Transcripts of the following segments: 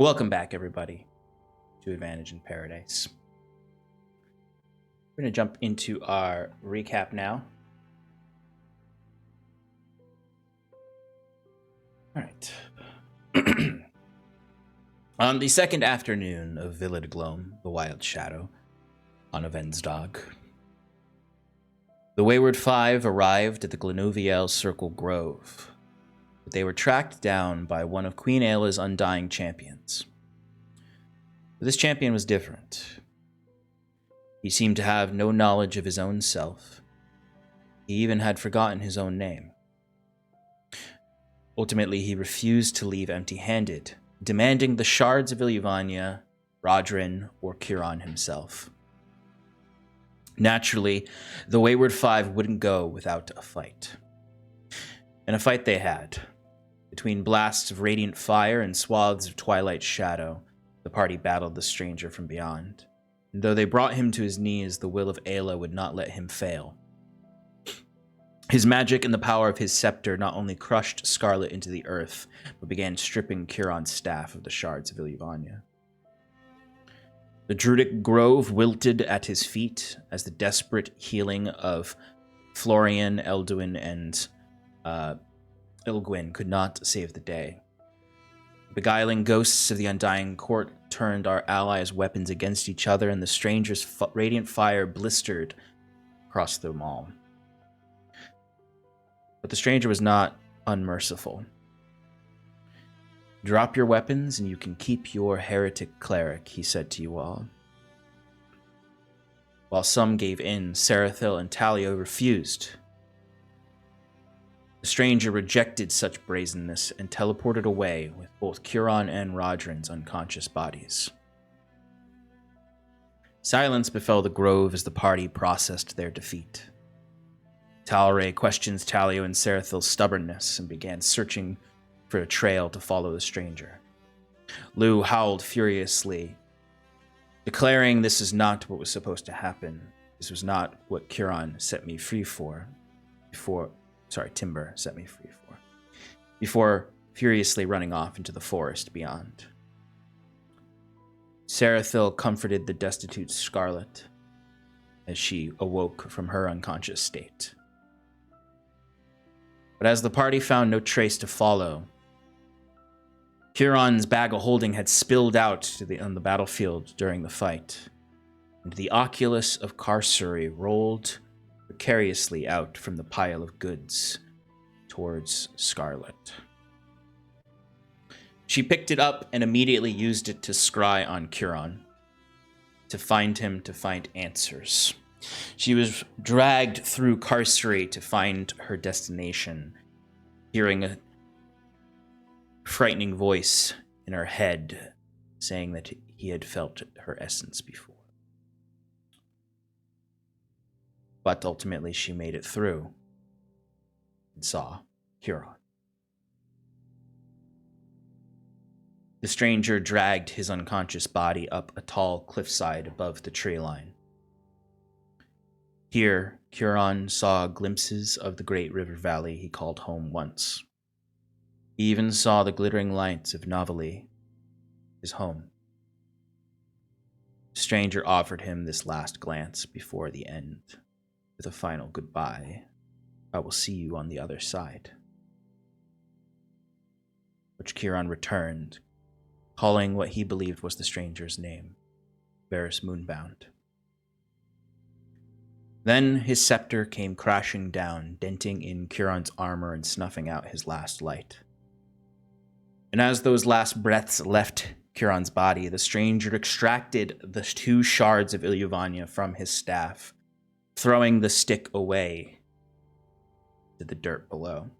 Welcome back, everybody, to Advantage in Paradise. We're going to jump into our recap now. All right. On the second afternoon of Villid Gloam, the Wild Shadow, on Avensdog, the Wayward Five arrived at the Glenuviel Circle Grove. But they were tracked down by one of Queen Ayla's undying champions. But this champion was different. He seemed to have no knowledge of his own self. He even had forgotten his own name. Ultimately, he refused to leave empty-handed, demanding the shards of Ilyvania, Rodrin, or Kiran himself. Naturally, the Wayward Five wouldn't go without a fight. And a fight they had. Between blasts of radiant fire and swaths of twilight shadow, the party battled the stranger from beyond. And though they brought him to his knees, the will of Ayla would not let him fail. His magic and the power of his scepter not only crushed Scarlet into the earth, but began stripping Kiran's staff of the shards of Ilyvania. The Druidic grove wilted at his feet as the desperate healing of Florian, Elduin, and Ilgwyn could not save the day. The beguiling ghosts of the Undying Court turned our allies' weapons against each other, and the stranger's radiant fire blistered across them all. But the stranger was not unmerciful. "Drop your weapons and you can keep your heretic cleric," he said to you all. While some gave in, Sarathil and Talio refused. The stranger rejected such brazenness and teleported away with both Kiran and Rodrin's unconscious bodies. Silence befell the grove as the party processed their defeat. Talray questions Talio and Sarathil's stubbornness and began searching for a trail to follow the stranger. Lou howled furiously, declaring this is not what was supposed to happen. This was not what Kiran set me free for. Timber set me free for. Before furiously running off into the forest beyond. Sarathil comforted the destitute Scarlet as she awoke from her unconscious state. But as the party found no trace to follow, Kiran's bag of holding had spilled out on the battlefield during the fight, and the oculus of Karsuri rolled precariously out from the pile of goods towards Scarlet. She picked it up and immediately used it to scry on Kiran, to find him, to find answers. She was dragged through Karsuri to find her destination, hearing a frightening voice in her head saying that he had felt her essence before. But ultimately she made it through and saw Kiran. The stranger dragged his unconscious body up a tall cliffside above the tree line. Here, Kiran saw glimpses of the great river valley he called home once. He even saw the glittering lights of Novelli, his home. The stranger offered him this last glance before the end, with a final goodbye. "I will see you on the other side." Which Kiran returned, calling what he believed was the stranger's name, Varys Moonbound. Then his scepter came crashing down, denting in Kiran's armor and snuffing out his last light. And as those last breaths left Kiran's body, the stranger extracted the 2 shards of Ilyvania from his staff, throwing the stick away to the dirt below.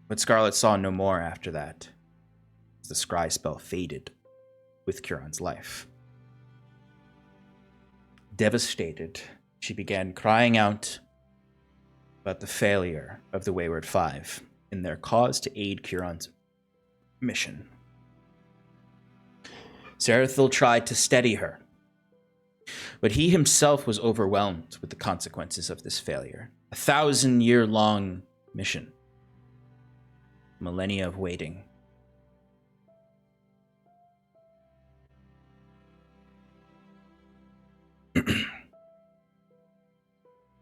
But Scarlet saw no more after that, as the scry spell faded with Kiran's life. Devastated, she began crying out about the failure of the Wayward Five in their cause to aid Kiran's mission. Sarathil tried to steady her, but he himself was overwhelmed with the consequences of this failure. A 1,000-year-long mission. millennia of waiting.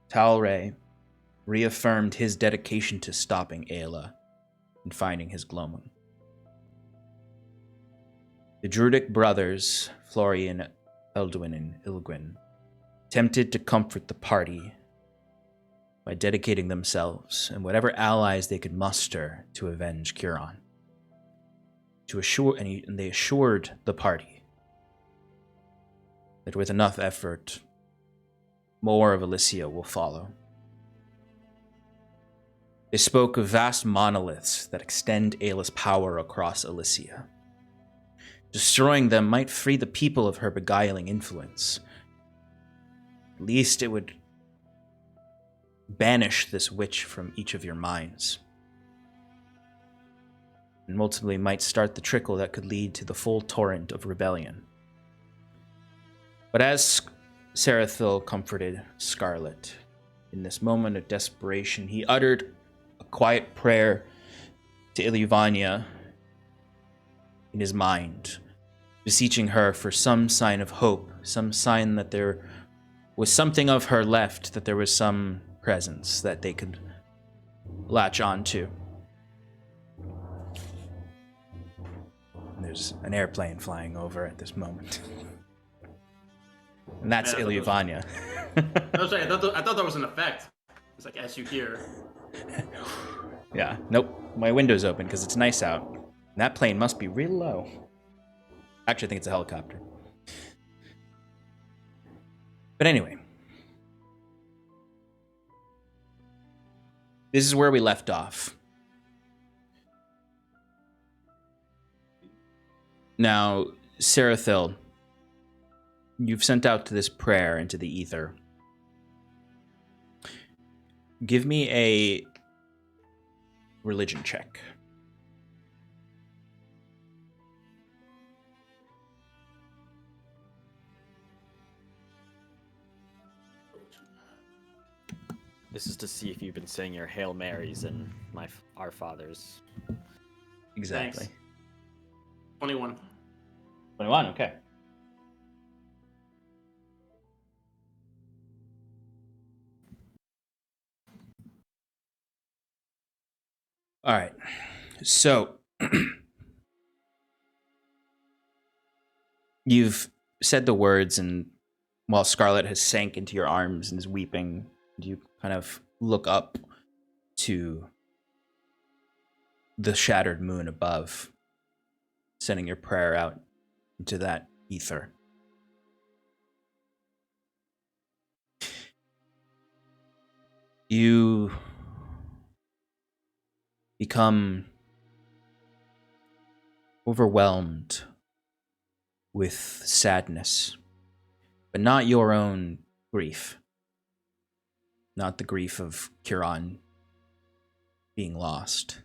Talray reaffirmed his dedication to stopping Aela and finding his Gloaming. The Druidic brothers, Florian, Eldwin, and Ilgwyn, attempted to comfort the party by dedicating themselves and whatever allies they could muster to avenge Curon. And they assured the party that with enough effort, more of Elysia will follow. They spoke of vast monoliths that extend Aela's power across Elysia. Destroying them might free the people of her beguiling influence. At least it would banish this witch from each of your minds. And ultimately might start the trickle that could lead to the full torrent of rebellion. But as Sarathil comforted Scarlet in this moment of desperation, he uttered a quiet prayer to Iluvania in his mind, beseeching her for some sign of hope, some sign that there was something of her left, that there was some presence that they could latch on to. And there's an airplane flying over at this moment. And that's Iluvania. I thought that was an effect. It's like, as you hear. Yeah, nope. My window's open because it's nice out. And that plane must be real low. Actually, I think it's a helicopter. But anyway. This is where we left off. Now, Sarathil, you've sent out this prayer into the ether. Give me a religion check. This is to see if you've been saying your Hail Marys and our fathers. Exactly. Thanks. 21. 21, okay. All right. So, you've said the words, and while Scarlet has sank into your arms and is weeping, you kind of look up to the shattered moon above, sending your prayer out into that ether. You become overwhelmed with sadness, but not your own grief. Not the grief of Curon being lost.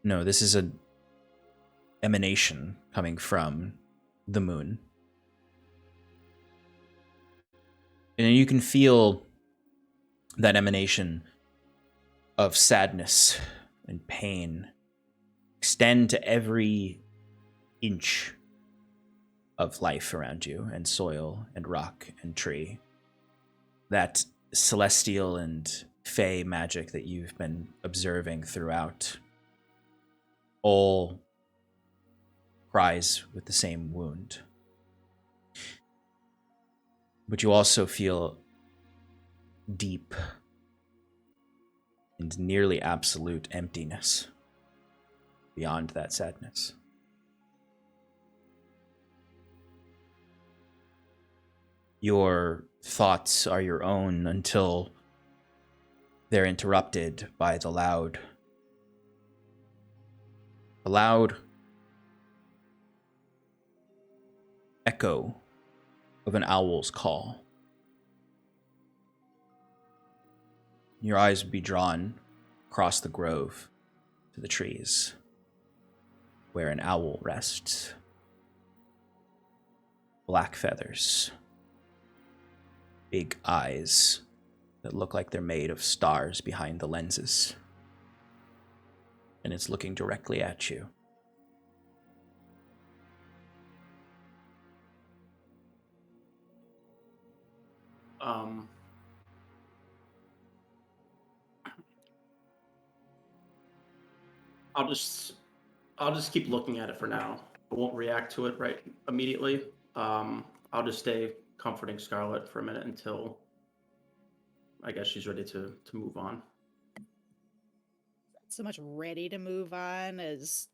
No, this is an emanation coming from the moon. And you can feel that emanation of sadness and pain extend to every inch of life around you, and soil and rock and tree. That celestial and fey magic that you've been observing throughout all cries with the same wound. But you also feel deep and nearly absolute emptiness beyond that sadness. Your thoughts are your own until they're interrupted by the loud echo of an owl's call. Your eyes would be drawn across the grove to the trees, where an owl rests. Black feathers. Big eyes that look like they're made of stars behind the lenses. and it's looking directly at you. I'll just keep looking at it for now. I won't react to it right immediately. I'll just stay comforting Scarlet for a minute until I guess she's ready to move on. So much ready to move on as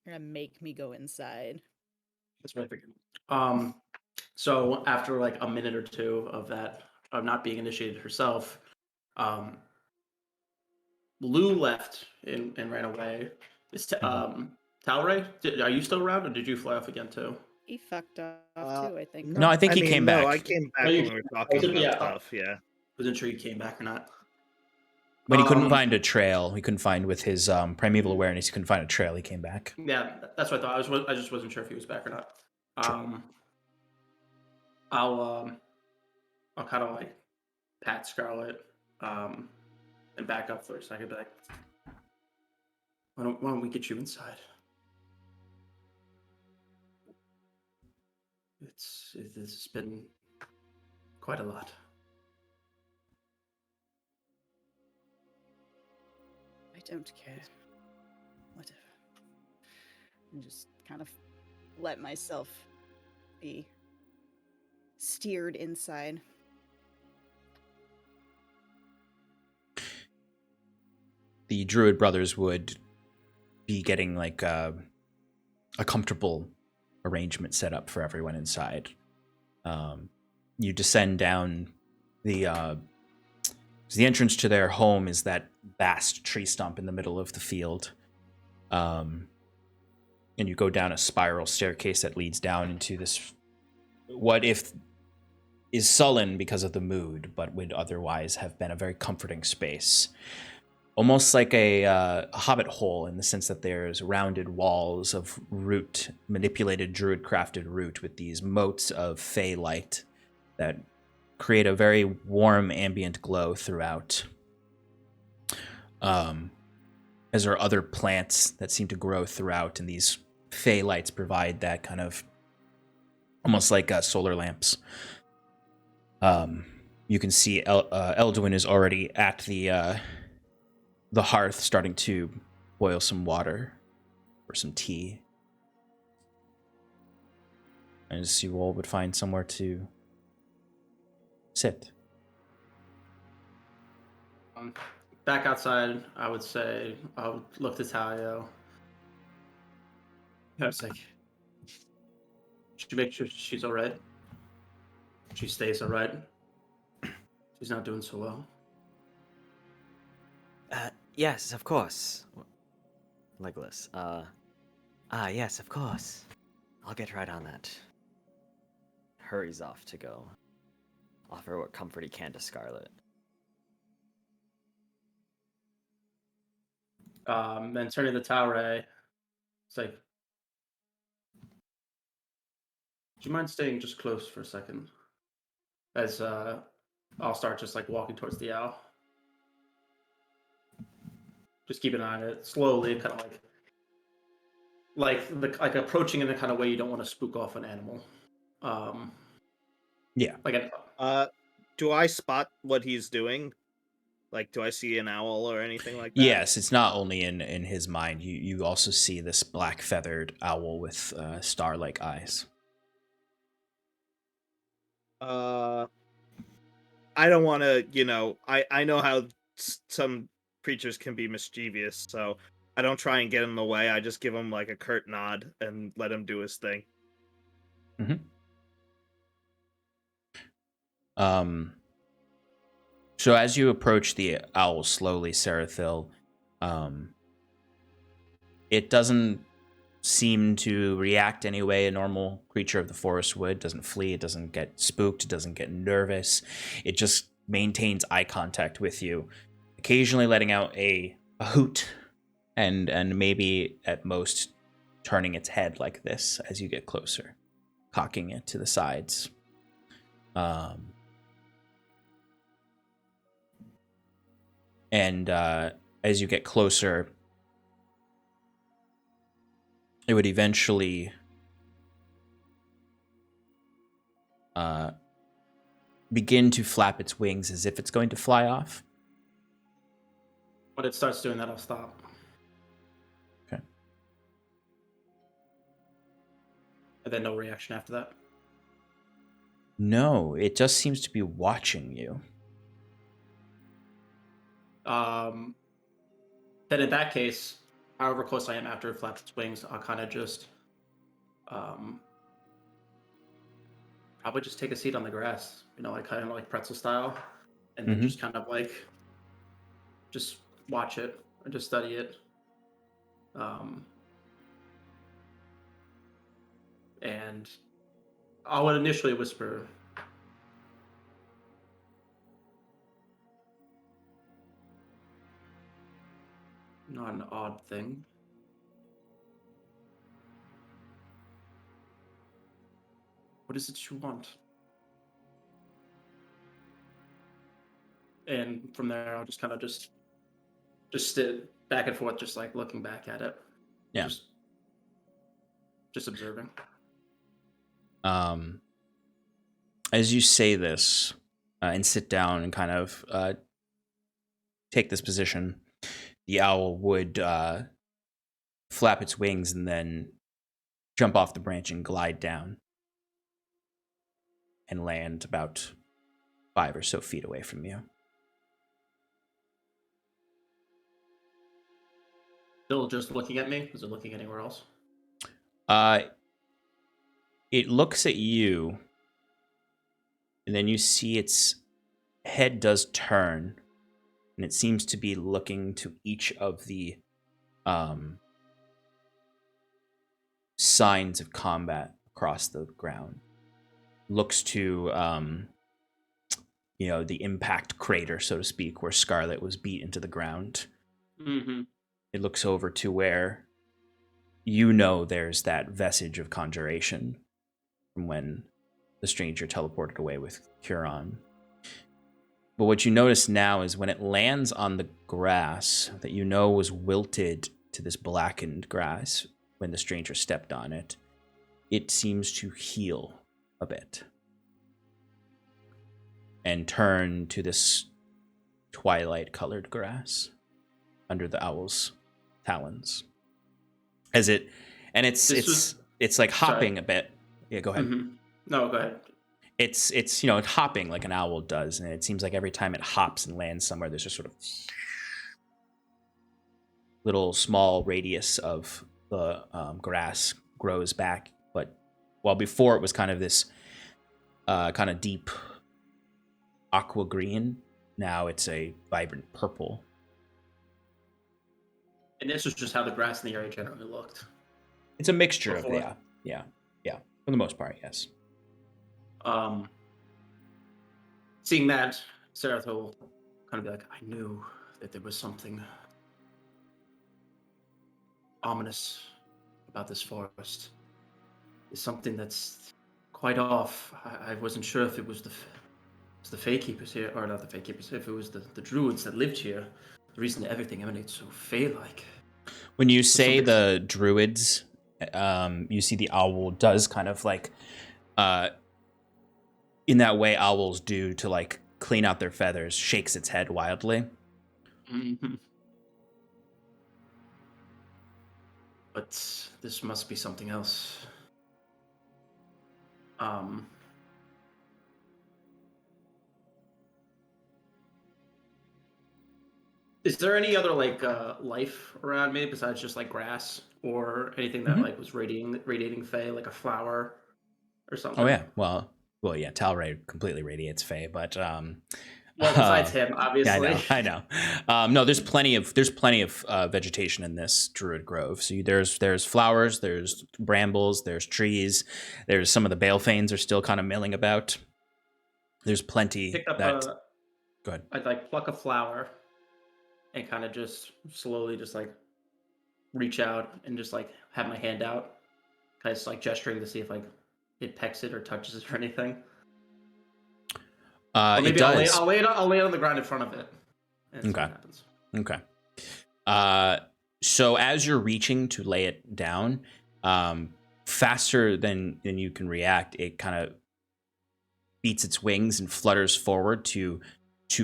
you're gonna make me go inside. That's what I figured. So after like a minute or two of that, of not being initiated herself, Lou left and ran away. Is Talray, are you still around, or did you fly off again too? He fucked off too, I think. No, I think he came back. No, I came back when we were talking about stuff, yeah. Wasn't sure you came back or not. When he couldn't find a trail, he couldn't find with his primeval awareness, he couldn't find a trail, he came back. Yeah, that's what I thought. I just wasn't sure if he was back or not. I'll kind of like pat Scarlet and back up for a second. Be like, why don't we get you inside? This has been quite a lot. I don't care. Whatever. And just kind of let myself be steered inside. The Druid brothers would be getting like a comfortable arrangement set up for everyone inside. You descend down the entrance to their home is that vast tree stump in the middle of the field. And you go down a spiral staircase that leads down into this, what if is sullen because of the mood, but would otherwise have been a very comforting space. Almost like a hobbit hole in the sense that there's rounded walls of root, manipulated druid-crafted root with these motes of fey light that create a very warm ambient glow throughout. As there are other plants that seem to grow throughout, and these fey lights provide that kind of almost like solar lamps. You can see Elduin is already at the hearth, starting to boil some water or some tea. And as you all would find somewhere to sit. Back outside, I would say I would look to Talio. I was like, should make sure she's all right. She stays all right. She's not doing so well. Yes, of course. Legolas. Yes, of course. I'll get right on that. Hurries off to go offer what comfort he can to Scarlet. Then turning to Talray, it's like, do you mind staying just close for a second? As I'll start just like walking towards the owl. Just keep an eye on it slowly, kind of like approaching in the kind of way you don't want to spook off an animal. Yeah. Do I spot what he's doing? Like, do I see an owl or anything like that? Yes, it's not only in his mind. You also see this black feathered owl with star-like eyes. I don't want to, I know how some creatures can be mischievous, so I don't try and get in the way. I just give him like a curt nod and let him do his thing. Mm-hmm. So as you approach the owl slowly, Sarathil, it doesn't seem to react any way a normal creature of the forest would. It doesn't flee, it doesn't get spooked, it doesn't get nervous. It just maintains eye contact with you, occasionally letting out a hoot and maybe at most turning its head like this as you get closer, cocking it to the sides. And as you get closer, it would eventually begin to flap its wings as if it's going to fly off. When it starts doing that, I'll stop. Okay. And then no reaction after that. No, it just seems to be watching you. Then in that case, however close I am after it flaps its wings, I'll kind of just probably just take a seat on the grass, like kind of like pretzel style, and then just kind of like just watch it or just study it. And I would initially whisper, not an odd thing. What is it you want? And from there, I'll just kind of just sit back and forth, just like looking back at it. Yeah. Just observing. As you say this and sit down and kind of take this position, the owl would flap its wings and then jump off the branch and glide down and land about 5 or so feet away from you. Still just looking at me? Is it looking anywhere else? It looks at you, and then you see its head does turn, and it seems to be looking to each of the signs of combat across the ground. Looks to the impact crater, so to speak, where Scarlet was beat into the ground. Mm-hmm. It looks over to where there's that vestige of conjuration from when the stranger teleported away with Huron. But what you notice now is when it lands on the grass that was wilted to this blackened grass when the stranger stepped on it, it seems to heal a bit and turn to this twilight-colored grass under the owl's talons. It's like hopping a bit. Yeah, go ahead. Mm-hmm. No, go ahead. It's hopping like an owl does, and it seems like every time it hops and lands somewhere, there's just sort of little small radius of the grass grows back. But while before it was kind of this kind of deep aqua green, now it's a vibrant purple. And this was just how the grass in the area generally looked. It's a mixture before. of for the most part, yes. Seeing that, Sarathil will kind of be like, I knew that there was something ominous about this forest. It's something that's quite off. I wasn't sure if it was the Fae Keepers here, or not the Fae Keepers, if it was the druids that lived here. The reason everything emanates so Fae-like. When you say the druids, you see the owl does kind of like, in that way owls do to like clean out their feathers, shakes its head wildly. Mm-hmm. But this must be something else. Is there any other life around me besides just like grass or anything that like was radiating Fae, like a flower or something? Oh yeah, well yeah, Talray completely radiates Fae, but well, besides him, obviously. Yeah, I know. No, there's plenty of vegetation in this druid grove. So there's flowers, there's brambles, there's trees, there's some of the balefanes are still kind of milling about. There's plenty. Pick up Go ahead. I'd like pluck a flower and kind of just slowly just like reach out and just like have my hand out, kind of just like gesturing to see if like it pecks it or touches it or anything. Or maybe it does. I'll lay it on the ground in front of it. And see what happens. Okay. So as you're reaching to lay it down, Faster than you can react, it kind of beats its wings and flutters forward to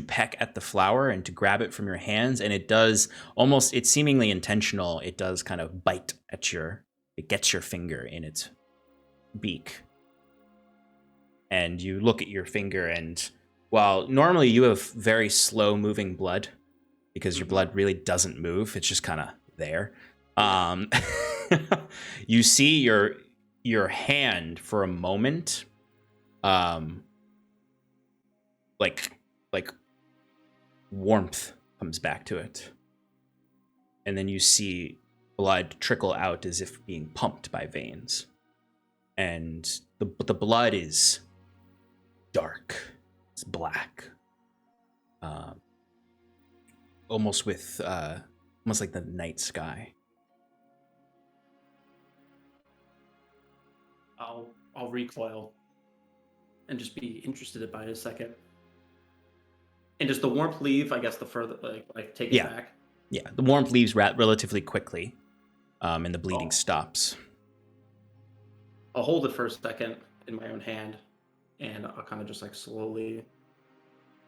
peck at the flower and to grab it from your hands. And it does almost, it's seemingly intentional. It does kind of bite at it gets your finger in its beak. And you look at your finger, and while normally you have very slow moving blood because your blood really doesn't move, it's just kind of there. You see your hand for a moment, like warmth comes back to it, and then you see blood trickle out as if being pumped by veins, and the blood is dark, it's black, almost like the night sky. I'll recoil and just be interested by it a second. And does the warmth leave? I guess the further like take it back. Yeah, the warmth leaves relatively quickly, and the bleeding stops. I'll hold it for a second in my own hand, and I'll kind of just like slowly,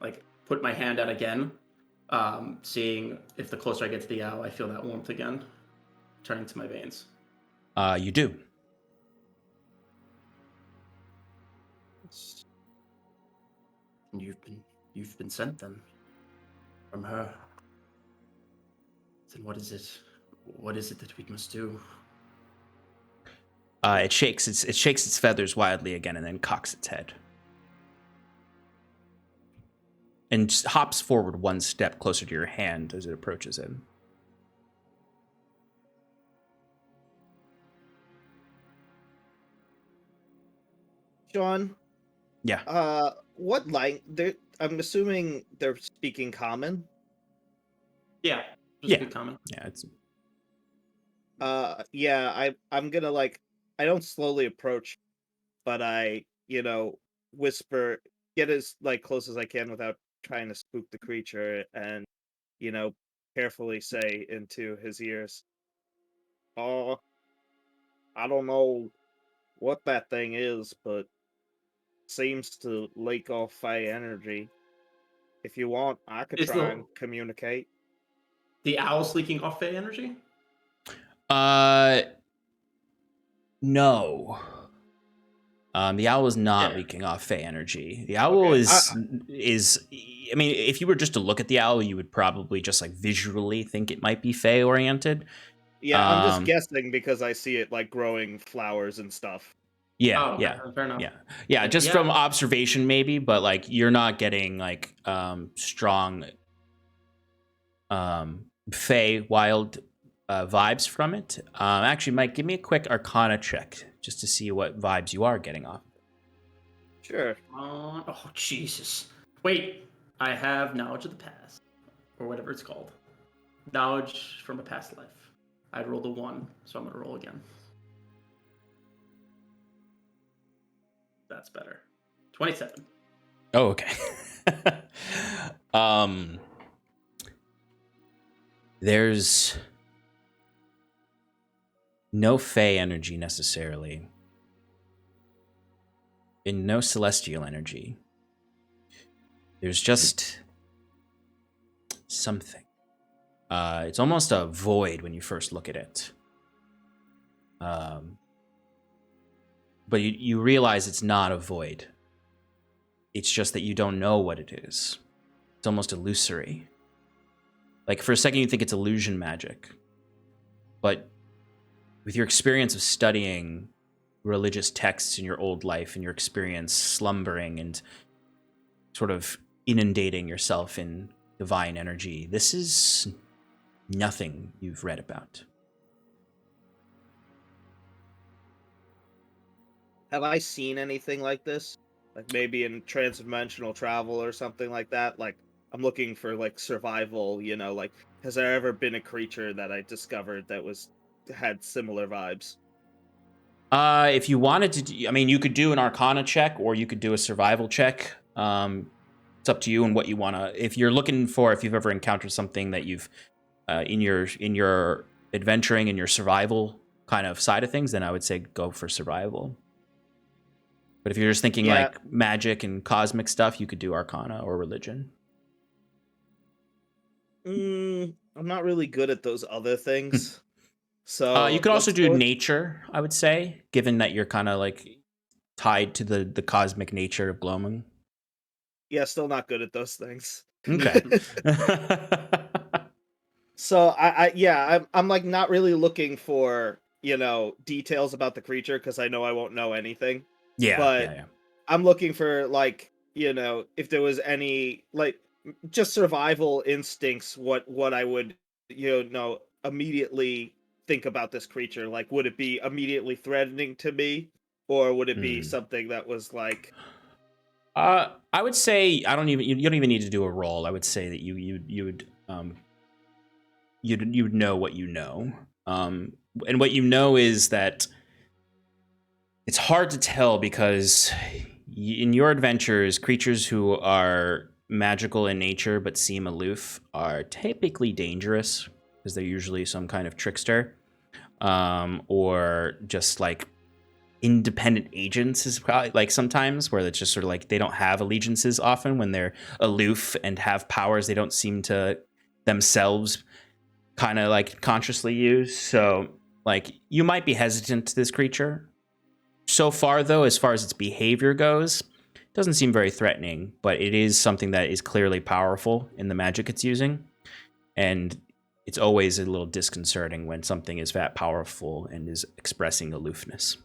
like put my hand out again, seeing if the closer I get to the owl, I feel that warmth again, turning to my veins. You do. You've been sent then from her. Then what is it? What is it that we must do? It shakes its feathers wildly again, and then cocks its head, and hops forward one step closer to your hand as it approaches him. Sean? Yeah. What I'm assuming they're speaking common? Yeah. Just good common. Yeah, it's... I'm gonna I don't slowly approach, but I, whisper, get as close as I can without trying to spook the creature, and, carefully say into his ears, "Oh, I don't know what that thing is, but seems to leak off Fey energy. If you want, I could try and communicate." The owl's leaking off Fey energy? No. The owl is not leaking off Fey energy. The owl is. I mean, if you were just to look at the owl, you would probably just visually think it might be Fey oriented. Yeah, I'm just guessing because I see it growing flowers and stuff. Yeah, fair enough. Yeah. Just from observation, maybe, but you're not getting strong Fey wild vibes from it. Actually, Mike, give me a quick Arcana check just to see what vibes you are getting off. Sure. Oh, Jesus. Wait, I have knowledge of the past, or whatever it's called. Knowledge from a past life. I rolled a 1, so I'm going to roll again. That's better. 27. Oh, okay. There's no Fey energy necessarily, and no celestial energy. There's just something. It's almost a void when you first look at it. But you realize it's not a void. It's just that you don't know what it is. It's almost illusory. For a second you think it's illusion magic. But with your experience of studying religious texts in your old life and your experience slumbering and sort of inundating yourself in divine energy, this is nothing you've read about. Have I seen anything like this? Maybe in transdimensional travel or something like that? I'm looking for survival, has there ever been a creature that I discovered that had similar vibes? If you wanted to, you could do an Arcana check or you could do a survival check. It's up to you and what you want to. If you're looking for, if you've ever encountered something that you've in your adventuring and your survival kind of side of things, then I would say go for survival. But if you're just thinking Yeah. like magic and cosmic stuff, you could do Arcana or Religion. I'm not really good at those other things. So You could also let's do go with- Nature, I would say, given that you're kind of like tied to the cosmic nature of gloaming. Yeah, still not good at those things. Okay. So I'm like not really looking for, details about the creature because I know I won't know anything. yeah, But yeah. I'm looking for like, if there was any like just survival instincts, what I would, immediately think about this creature. Like, would it be immediately threatening to me, or would it be something that was like? I would say you don't even need to do a roll. I would say that you'd know what you know. And what you know is that it's hard to tell because in your adventures, creatures who are magical in nature but seem aloof are typically dangerous because they're usually some kind of trickster, or just like independent agents is probably like sometimes where it's just sort of like they don't have allegiances often when they're aloof and have powers they don't seem to themselves kind of like consciously use. So like you might be hesitant to this creature. So far though, as far as its behavior goes, it doesn't seem very threatening, but it is something that is clearly powerful in the magic it's using. And it's always a little disconcerting when something is that powerful and is expressing aloofness.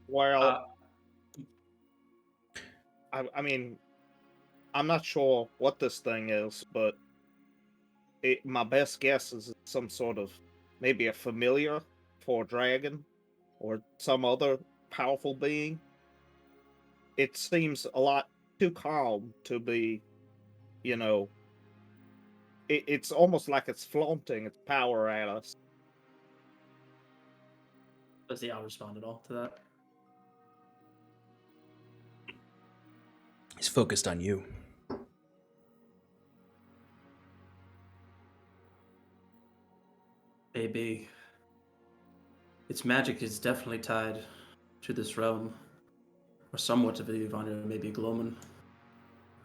Well, I mean, I'm not sure what this thing is, but my best guess is it's some sort of maybe a familiar for a dragon or some other powerful being. It seems a lot too calm to be, it's almost like it's flaunting its power at us. Does the owl respond at all to that? It's focused on you. Maybe its magic is definitely tied to this realm, or somewhat of Iluvania, maybe Gloamin.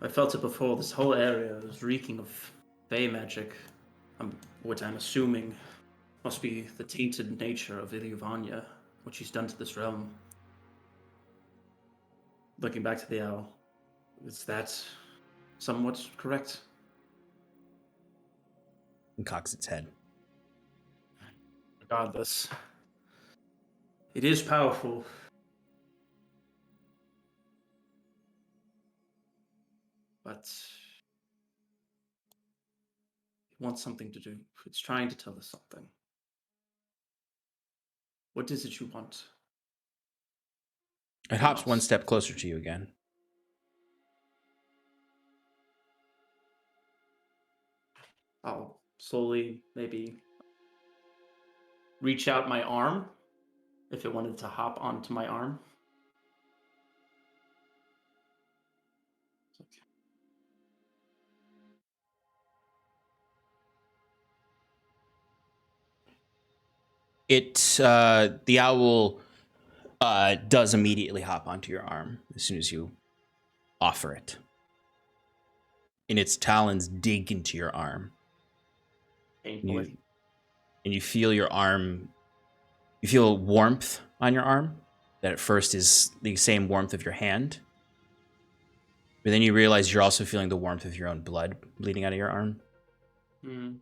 I felt it before. This whole area is reeking of Fey magic, which I'm assuming must be the tainted nature of Iluvania, what she's done to this realm. Looking back to the owl, is that somewhat correct? And cocks its head. Regardless, it is powerful. But it wants something to do. It's trying to tell us something. What is it you want? It hops one step closer to you again. I'll slowly maybe reach out my arm if it wanted to hop onto my arm. The owl does immediately hop onto your arm as soon as you offer it. And its talons dig into your arm. Painfully. And you feel your arm, you feel warmth on your arm that at first is the same warmth of your hand. But then you realize you're also feeling the warmth of your own blood bleeding out of your arm. Hmm.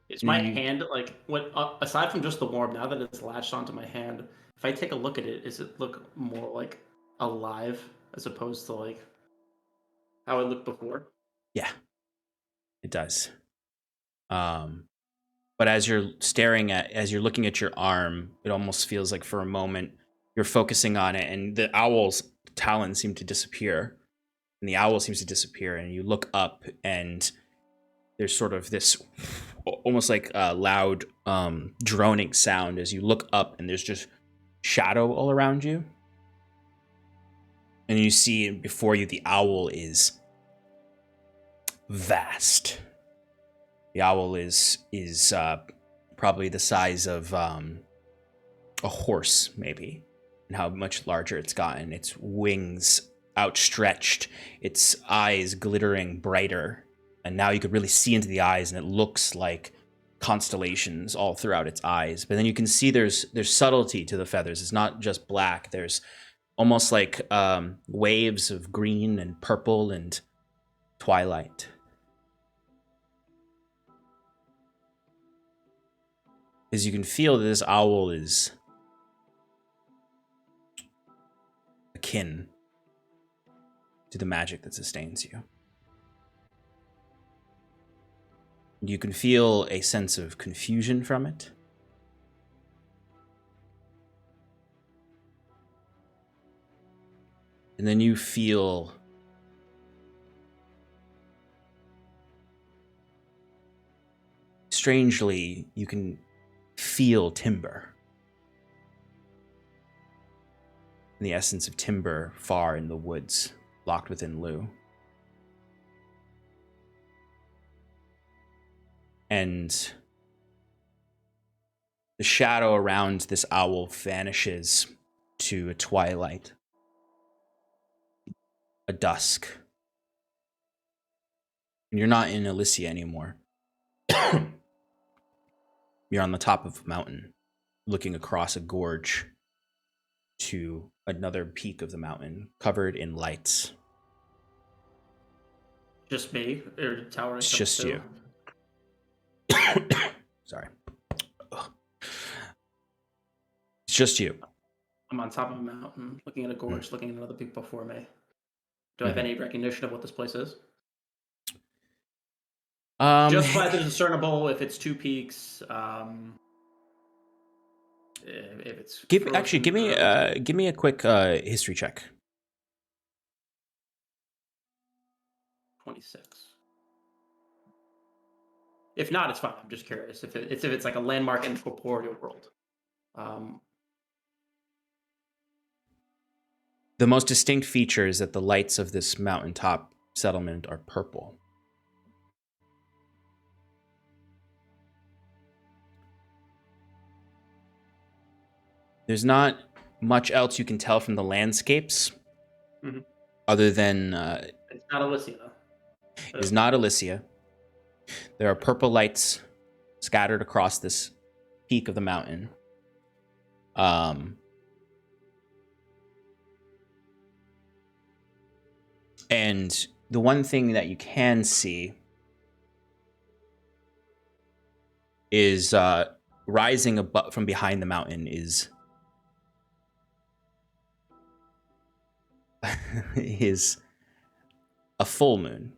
Is my hand like what? Aside from just the warmth, now that it's latched onto my hand, if I take a look at it, does it look more like alive as opposed to like how it looked before? Yeah, it does. But as you're looking at your arm, it almost feels like for a moment you're focusing on it, and the owl's talons seem to disappear, and the owl seems to disappear, and you look up, and there's sort of this almost like a loud droning sound as you look up, and there's just shadow all around you, and you see before you the owl is vast The owl is probably the size of a horse, maybe, and how much larger it's gotten. Its wings outstretched, its eyes glittering brighter, and now you could really see into the eyes, and it looks like constellations all throughout its eyes. But then you can see there's subtlety to the feathers. It's not just black. There's almost like waves of green and purple and twilight. As you can feel that this owl is akin to the magic that sustains you. You can feel a sense of confusion from it. And then you feel strangely, you can feel timber. And the essence of timber far in the woods, locked within Lou. And the shadow around this owl vanishes to a twilight, a dusk. And you're not in Elysia anymore. You're on the top of a mountain, looking across a gorge to another peak of the mountain, covered in lights. Just me? Or towering? It's just too? you. Sorry. Ugh. It's just you. I'm on top of a mountain, looking at a gorge, looking at other people before me. Do I have any recognition of what this place is? Just by the discernible, if it's two peaks, if it's give me a quick history check. 26. If not, it's fine. I'm just curious if it's like a landmark in the corporeal world. The most distinct feature is that the lights of this mountaintop settlement are purple. There's not much else you can tell from the landscapes, other than it's not Elysia. It's not Elysia. There are purple lights scattered across this peak of the mountain. And the one thing that you can see is rising above from behind the mountain is a full moon.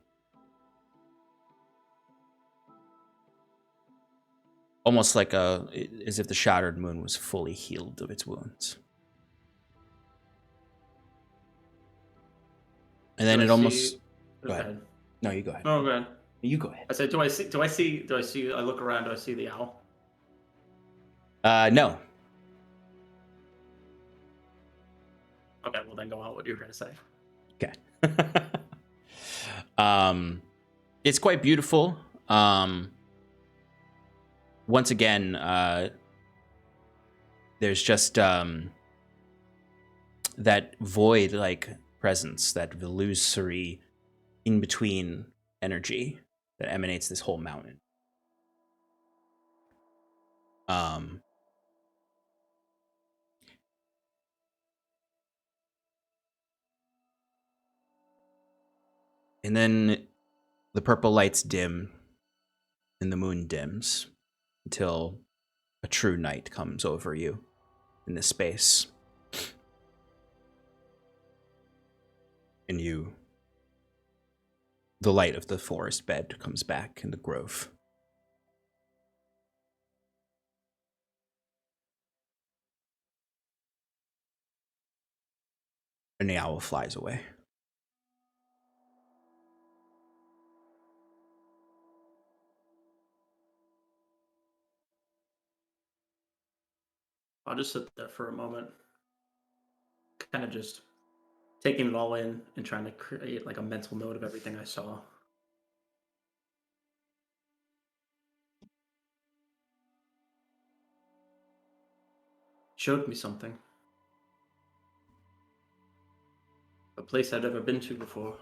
Almost like as if the shattered moon was fully healed of its wounds. And then it almost... Go ahead. No, you go ahead. Oh, go ahead. You go ahead. I said, do I see, I look around, do I see the owl? No. Okay, well then go on what you were going to say. Okay. It's quite beautiful. Once again, there's just that void-like presence, that illusory in-between energy that emanates this whole mountain. And then the purple lights dim and the moon dims until a true night comes over you in this space. And the light of the forest bed comes back in the grove. And the owl flies away. I'll just sit there for a moment, kind of just taking it all in and trying to create like a mental note of everything I saw. showed me something. A place I'd never been to before.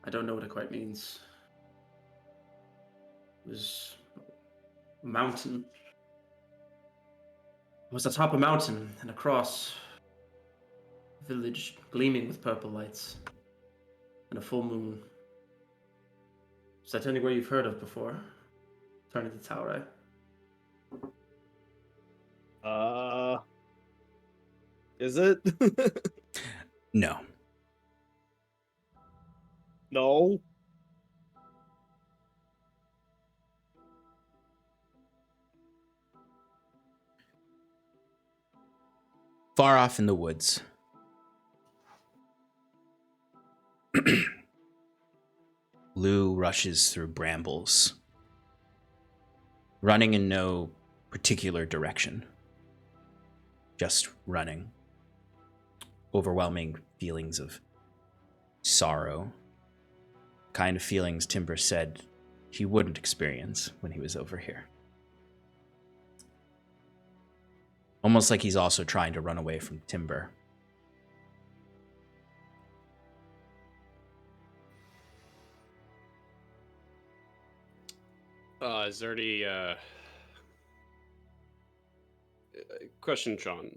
I don't know what it quite means. It was a mountain. It was atop a mountain and across a village gleaming with purple lights and a full moon. Is that anywhere you've heard of before? Turning to Taure. Is it? No. No. Far off in the woods, Lou rushes through brambles, running in no particular direction, just running. Overwhelming feelings of sorrow, kind of feelings Timber said he wouldn't experience when he was over here. Almost like he's also trying to run away from Timber. Is there any question, Sean?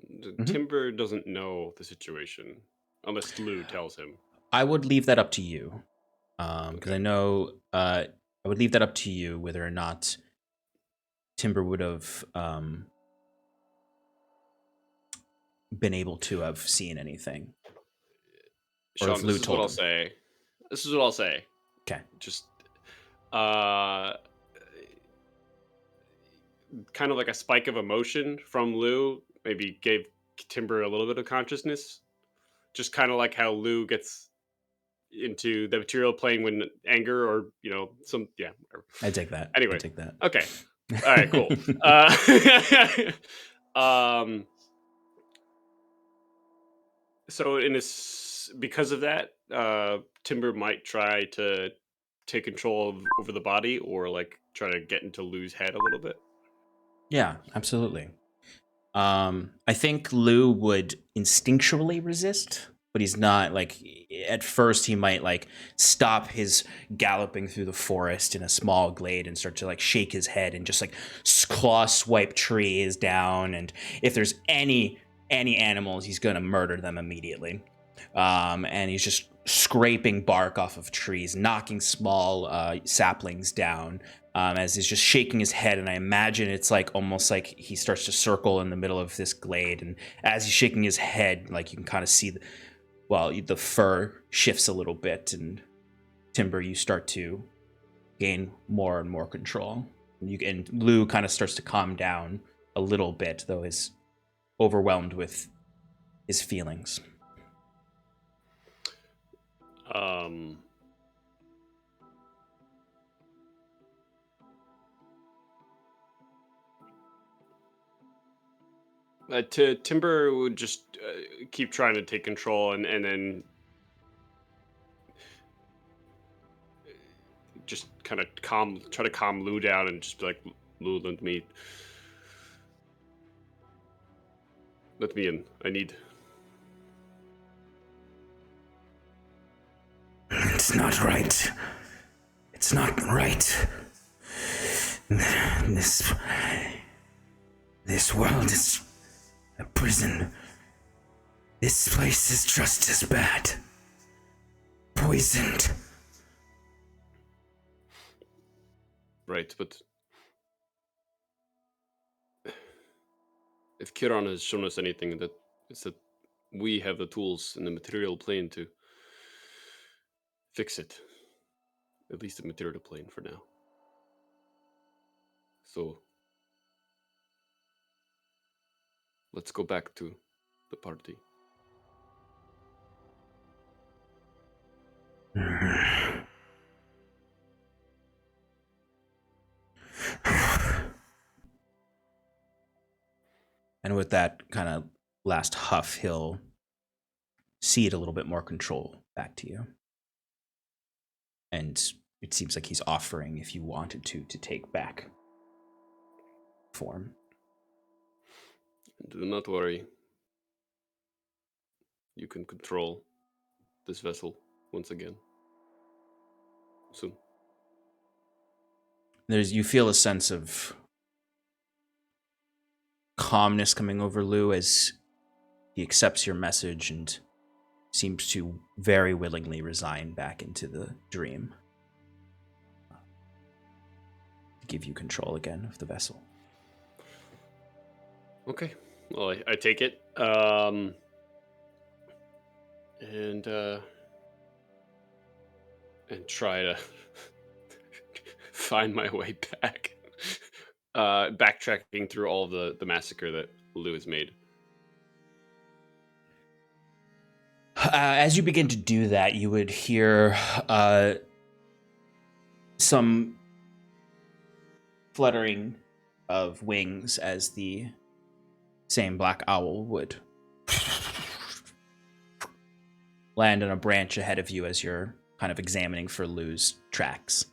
Timber doesn't know the situation unless Lou tells him. I would leave that up to you, because I know I would leave that up to you whether or not Timber would have been able to have seen anything. Or Sean, if Lou this is told what I'll him. say. This is what I'll say. Okay. Just kind of like a spike of emotion from Lou maybe gave Timber a little bit of consciousness. Just kind of like how Lou gets into the material plane when anger or, some, yeah. Whatever. I take that. Anyway. I take that. Okay. All right, cool. So because of that, Timber might try to take control over the body or like try to get into Lou's head a little bit. Yeah, absolutely. I think Lou would instinctually resist, but he's not like, at first he might like stop his galloping through the forest in a small glade and start to like shake his head and just like claw swipe trees down. And if there's any animals, he's going to murder them immediately. And he's just scraping bark off of trees, knocking small saplings down. As he's just shaking his head, and I imagine it's like almost like he starts to circle in the middle of this glade, and as he's shaking his head, like you can kind of see, the fur shifts a little bit, and Timber, you start to gain more and more control. And Lou kind of starts to calm down a little bit, though he's overwhelmed with his feelings. Timber would just keep trying to take control and then just kind of try to calm Lou down and just be like, Lou, let me in. It's not right. It's not right. This world is a prison. This place is just as bad. Poisoned. Right, but if Kiran has shown us anything, it's that we have the tools in the material plane to fix it. At least the material plane for now. So let's go back to the party. And with that kind of last huff, he'll cede a little bit more control back to you. And it seems like he's offering, if you wanted to take back form. Do not worry. You can control this vessel once again. Soon. You feel a sense of calmness coming over Lou as he accepts your message and seems to very willingly resign back into the dream. To give you control again of the vessel. Okay. Well, I take it. And try to find my way back. Backtracking through all of the massacre that Lou has made. As you begin to do that, you would hear some fluttering of wings as the same black owl would land on a branch ahead of you as you're kind of examining for Lou's tracks.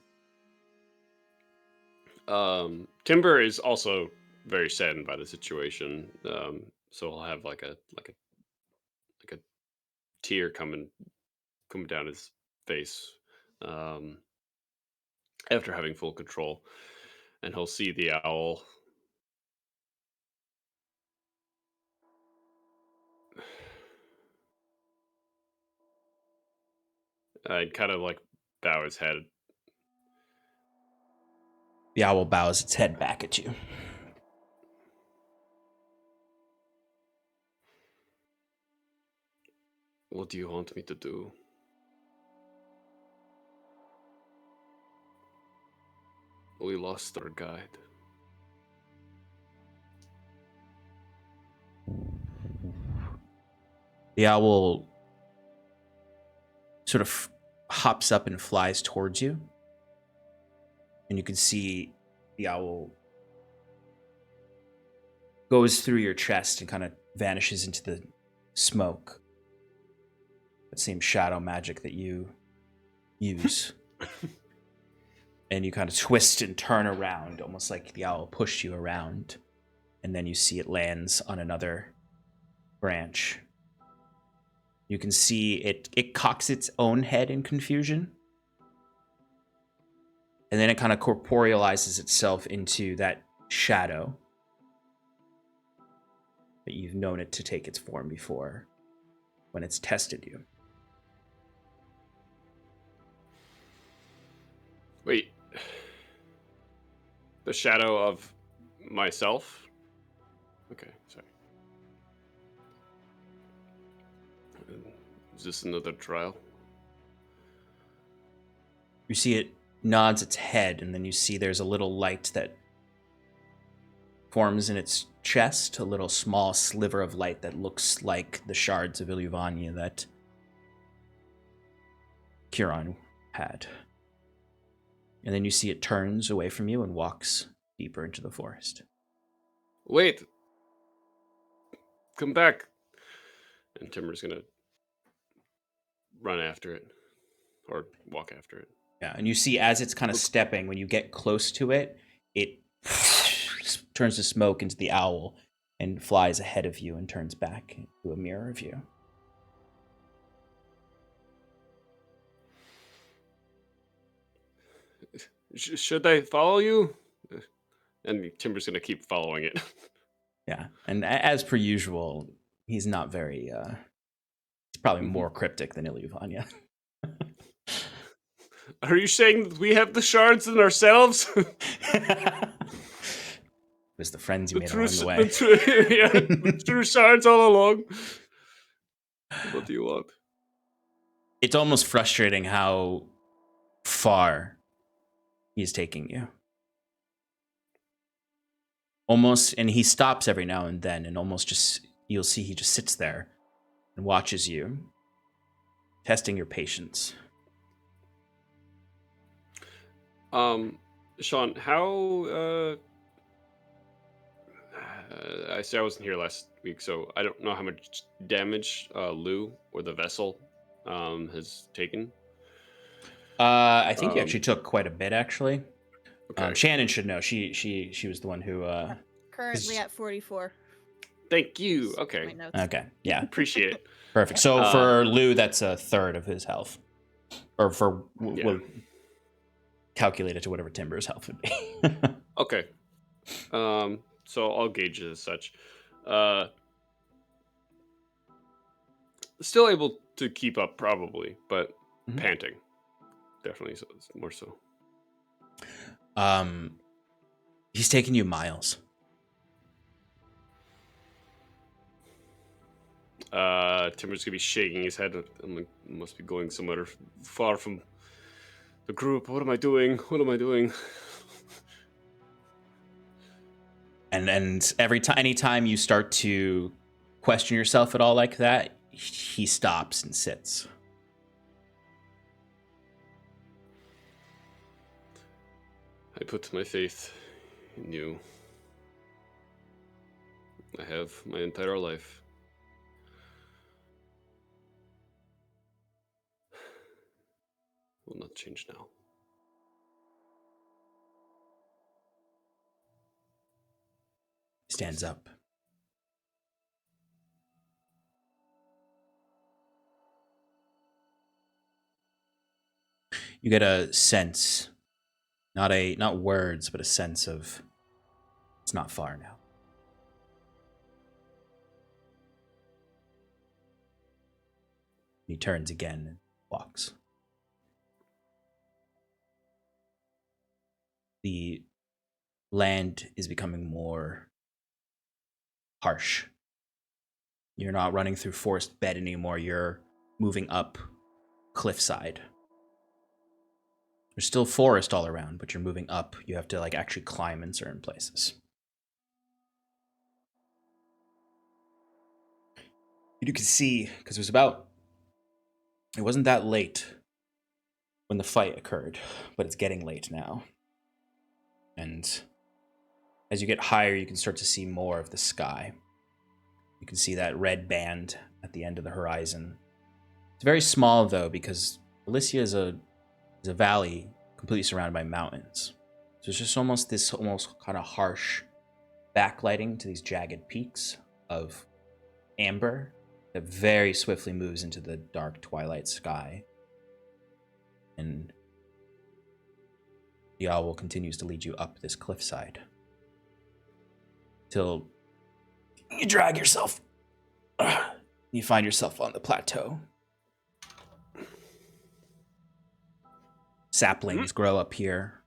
Timber is also very saddened by the situation, so he'll have like a tear coming down his face after having full control, and he'll see the owl. I'd kind of like bow his head. The owl bows its head back at you. What do you want me to do? We lost our guide. The owl sort of hops up and flies towards you. And you can see the owl goes through your chest and kind of vanishes into the smoke. That same shadow magic that you use. And you kind of twist and turn around, almost like the owl pushed you around. And then you see it lands on another branch. You can see it cocks its own head in confusion. And then it kind of corporealizes itself into that shadow that you've known it to take its form before when it's tested you. Wait. The shadow of myself? Okay, sorry. Is this another trial? You see it nods its head, and then you see there's a little light that forms in its chest, a little small sliver of light that looks like the shards of Iluvania that Kiron had. And then you see it turns away from you and walks deeper into the forest. Wait! Come back! And Timber's gonna run after it. Or walk after it. Yeah, and you see as it's kind of stepping, when you get close to it, it turns to smoke into the owl and flies ahead of you and turns back into a mirror of you. Should I follow you? And Timber's gonna keep following it. Yeah, and as per usual, he's not very, he's probably more cryptic than Iluvania. Are you saying that we have the shards in ourselves? It was the friends you made along the way. The true shards all along. What do you want? It's almost frustrating how far he's taking you. Almost, and he stops every now and then, and almost just, you'll see he just sits there and watches you, testing your patience. Sean, how, I say I wasn't here last week, so I don't know how much damage Lou or the vessel has taken. I think you actually took quite a bit, actually. Okay. Shannon should know. She was the one who Currently at 44. Thank you. My Okay. notes. Okay, yeah, Appreciate it. perfect. So Uh, for Lou, that's a third of his health, or for Yeah. we'll calculate it to whatever Timber's health would be. Okay. So I'll gauge it as such. Still able to keep up, probably, but Mhm. panting. Definitely more so. He's taken you miles. Timber's gonna be shaking his head. I'm like, must be going somewhere far from the group. What am I doing? What am I doing? And anytime you start to question yourself at all like that, he stops and sits. I put my faith in you. I have my entire life. Will not change now. Stands up. You get a sense, not words, but a sense of it's not far now. He turns again and walks. The land is becoming more harsh. You're not running through forest bed anymore. You're moving up cliffside. There's still forest all around, but you're moving up. You have to like actually climb in certain places. You can see, because it wasn't that late when the fight occurred, but it's getting late now. And as you get higher, you can start to see more of the sky. You can see that red band at the end of the horizon. It's very small, though, because Elysia is a valley completely surrounded by mountains. So it's just almost kind of harsh backlighting to these jagged peaks of amber that very swiftly moves into the dark twilight sky. And the owl continues to lead you up this cliffside till you drag yourself. You find yourself on the plateau. Saplings grow up here,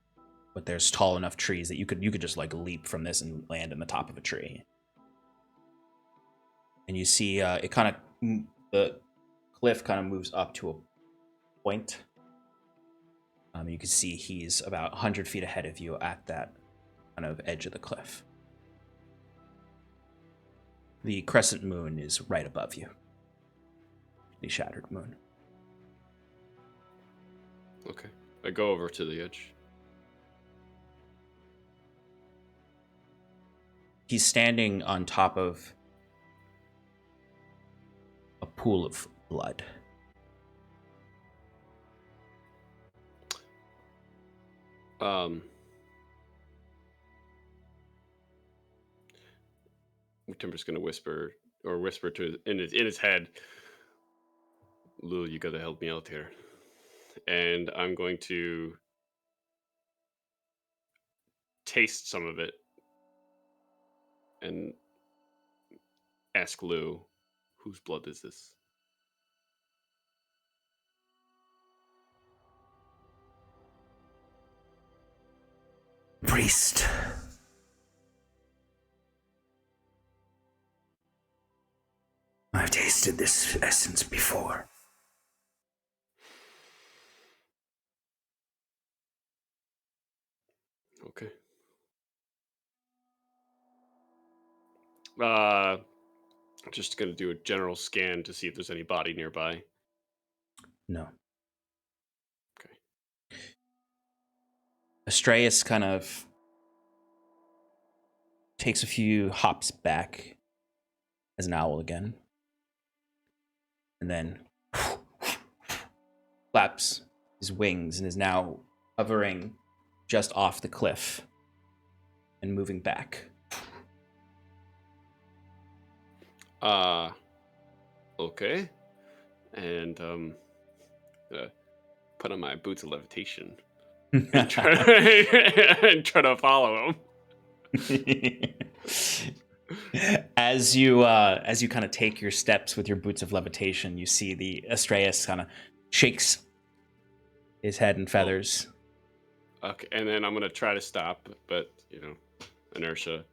but there's tall enough trees that you could just like leap from this and land on the top of a tree. And you see the cliff kind of moves up to a point. You can see he's about 100 feet ahead of you at that kind of edge of the cliff. The crescent moon is right above you. The shattered moon. Okay. I go over to the edge. He's standing on top of a pool of blood. Timber's gonna whisper to in his head, Lou, you gotta help me out here. And I'm going to taste some of it and ask Lou, whose blood is this? Priest. I've tasted this essence before. Okay. Just gonna do a general scan to see if there's any body nearby. No. Okay. Astraeus kind of takes a few hops back as an owl again. And then flaps his wings and is now hovering just off the cliff and moving back. Okay. And put on my boots of levitation and try, and try to follow him. As you kind of take your steps with your boots of levitation, you see the Astraeus kind of shakes his head and feathers. Okay, and then I'm gonna try to stop, but inertia.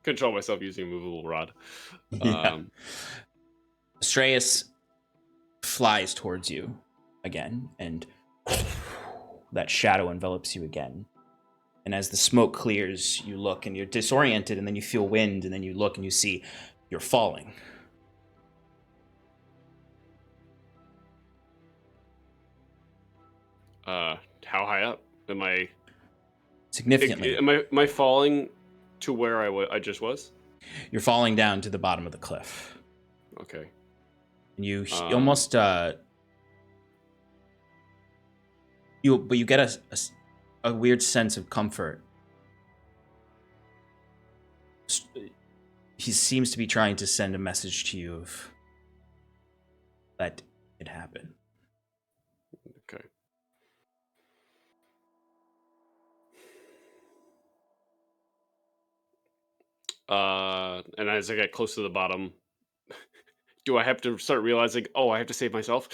Control myself using a movable rod. Yeah. Astraeus flies towards you again, and that shadow envelops you again. And as the smoke clears, you look and you're disoriented, and then you feel wind, and then you look and you see you're falling. How high up am I? Significantly. Am I falling to where I just was? You're falling down to the bottom of the cliff. Okay. And you almost you get a weird sense of comfort. He seems to be trying to send a message to you of let it happen. Okay. And as I get close to the bottom, do I have to start realizing, oh, I have to save myself?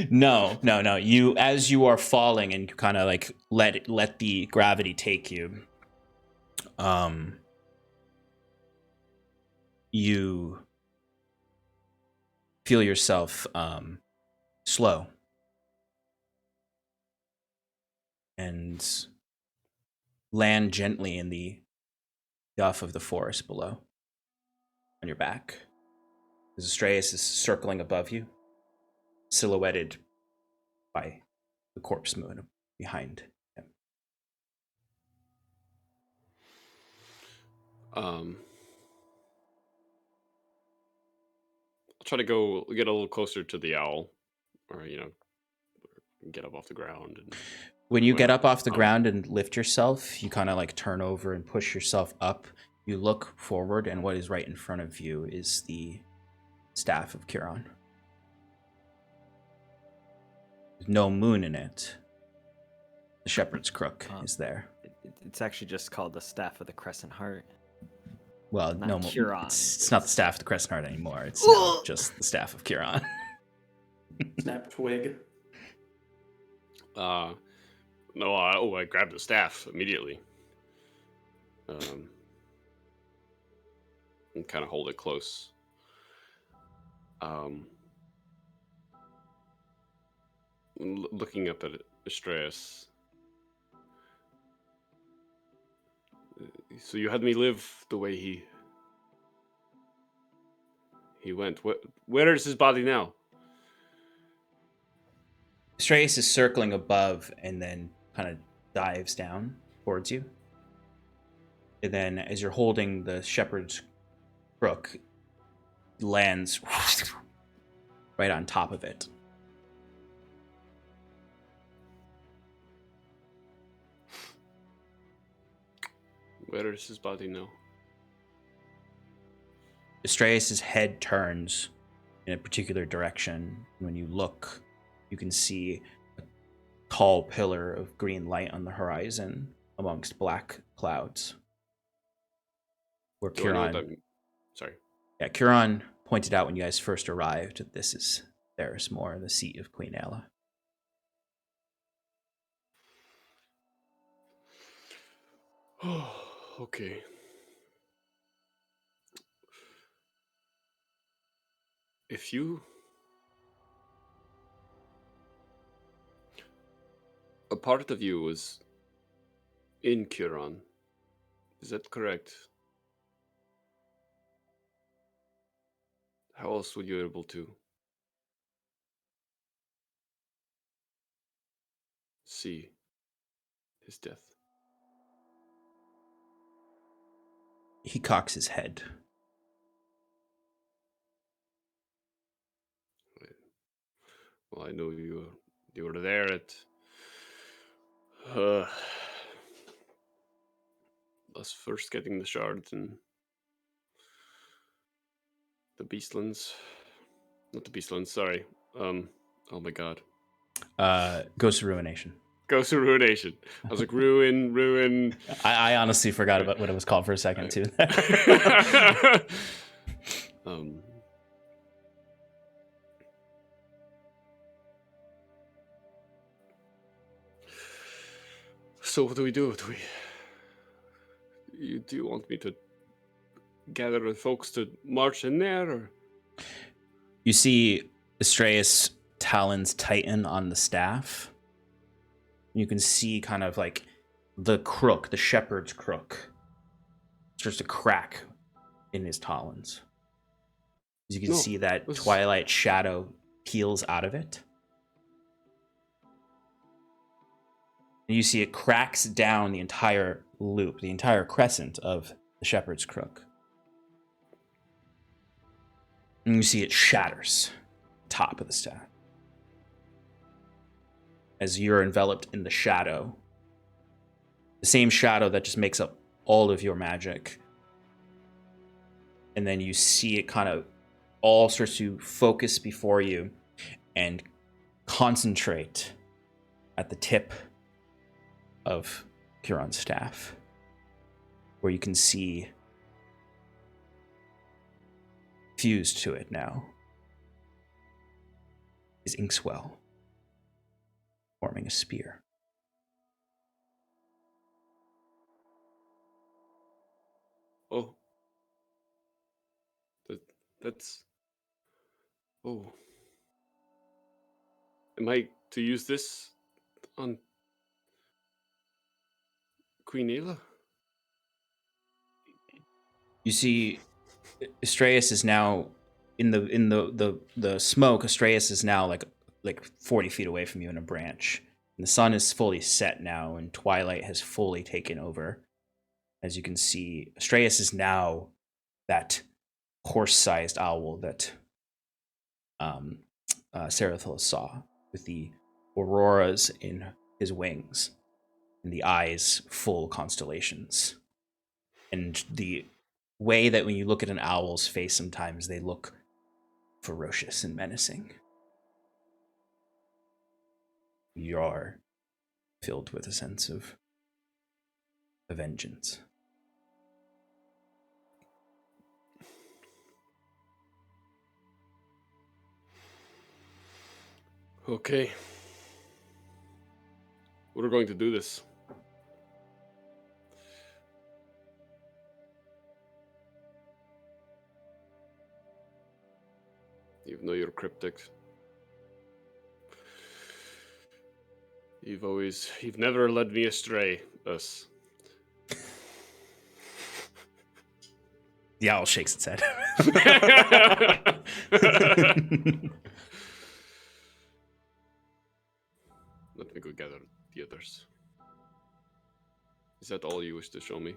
No. You, as you are falling and you kind of like let the gravity take you, you feel yourself slow and land gently in the duff of the forest below on your back. As Astraeus is circling above you, silhouetted by the corpse moon behind him. I'll try to go get a little closer to the owl, or get up off the ground. And when you get up off the ground and lift yourself, you kind of like turn over and push yourself up. You look forward, and what is right in front of you is the staff of Kiron. There's no moon in it. The shepherd's crook is there. It's actually just called the Staff of the Crescent Heart. Well, Not no, Kiron. it's not the staff of the Crescent Heart anymore. It's now just the staff of Kiron. Snap twig. No, I grabbed the staff immediately. And kind of hold it close. Looking up at Astraeus. So you had me live the way he went. Where is his body now? Astraeus is circling above and then kind of dives down towards you. And then as you're holding the shepherd's crook, lands right on top of it. Where is his body now? Astraeus' head turns in a particular direction. When you look, you can see a tall pillar of green light on the horizon amongst black clouds. Where Kiron... Sorry. Yeah, Kiron pointed out when you guys first arrived that this is Therismore, the seat of Queen Ayla. Oh, okay. If you... A part of you was in Kiron. Is that correct? How else were you able to see his death? He cocks his head. Well, I know you were there at Us first getting the shards and the beastlands. Not the beastlands, sorry. Oh my god. Ghost of Ruination. Ghost of Ruination. I was like, ruin. I honestly forgot about what it was called for a second, too. So what do we do? Do you want me to gather the folks to march in there, or? You see Estraius' talons tighten on the staff. You can see kind of like the crook, the shepherd's crook, starts to crack in his talons. As you can see that twilight shadow peels out of it. And you see it cracks down the entire loop, the entire crescent of the shepherd's crook. And you see it shatters top of the staff. As you're enveloped in the shadow, the same shadow that just makes up all of your magic. And then you see it kind of all starts to focus before you and concentrate at the tip of Huron's staff, where you can see fused to it now is Inkswell, forming a spear. Oh. That's... Oh. Am I to use this on Queen Ayla? You see Estraius is now in the smoke. Estraius is now like 40 feet away from you in a branch. And the sun is fully set now, and twilight has fully taken over. As you can see, Estraius is now that horse-sized owl that Sarathil saw, with the auroras in his wings and the eyes full constellations. And the way that when you look at an owl's face, sometimes they look ferocious and menacing. You are filled with a sense of vengeance. Okay. We're going to do this. Even though you're cryptic. You've never led me astray, us. The owl shakes its head. Let me go gather the others. Is that all you wish to show me?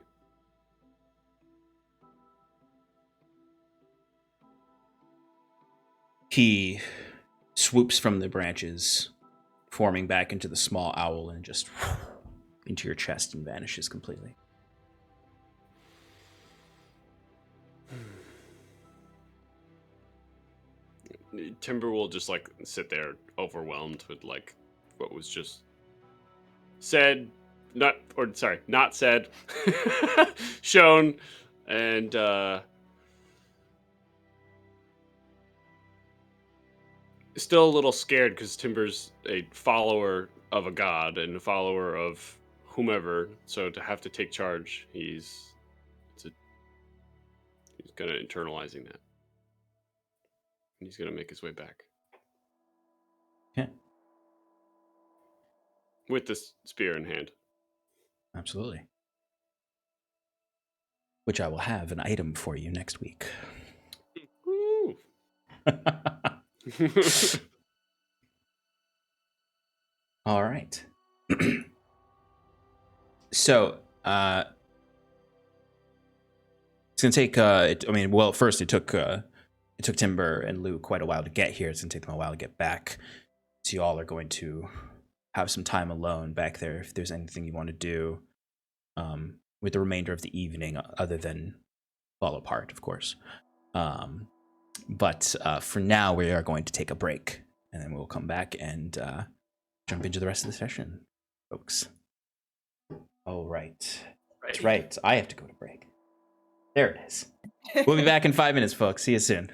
He swoops from the branches, forming back into the small owl, and just into your chest and vanishes completely. Timber will just like sit there overwhelmed with like what was just said, not said, shown, and still a little scared because Timber's a follower of a god and a follower of whomever, so to have to take charge, he's kind of internalizing that. And he's going to make his way back. Yeah. With the spear in hand. Absolutely. Which I will have an item for you next week. Woo! All right. So, it's going to take, first it took Timber and Lou quite a while to get here. It's going to take them a while to get back. So you all are going to have some time alone back there if there's anything you want to do with the remainder of the evening, other than fall apart, of course. But for now, we are going to take a break, and then we'll come back and jump into the rest of the session, folks. All right. That's right. I have to go to break. There it is. We'll be back in 5 minutes, folks. See you soon.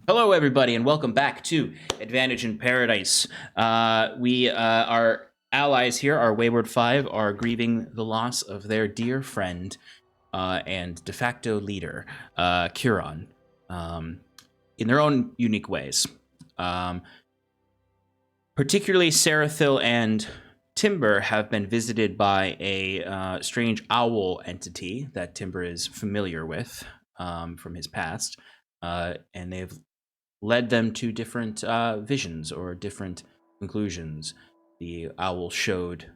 Hello, everybody, and welcome back to Advantage in Paradise. Our allies here, our Wayward Five, are grieving the loss of their dear friend and de facto leader, Curon, in their own unique ways. Particularly, Sarathil and Timber have been visited by a strange owl entity that Timber is familiar with from his past, and they've led them to different visions or different conclusions. The owl showed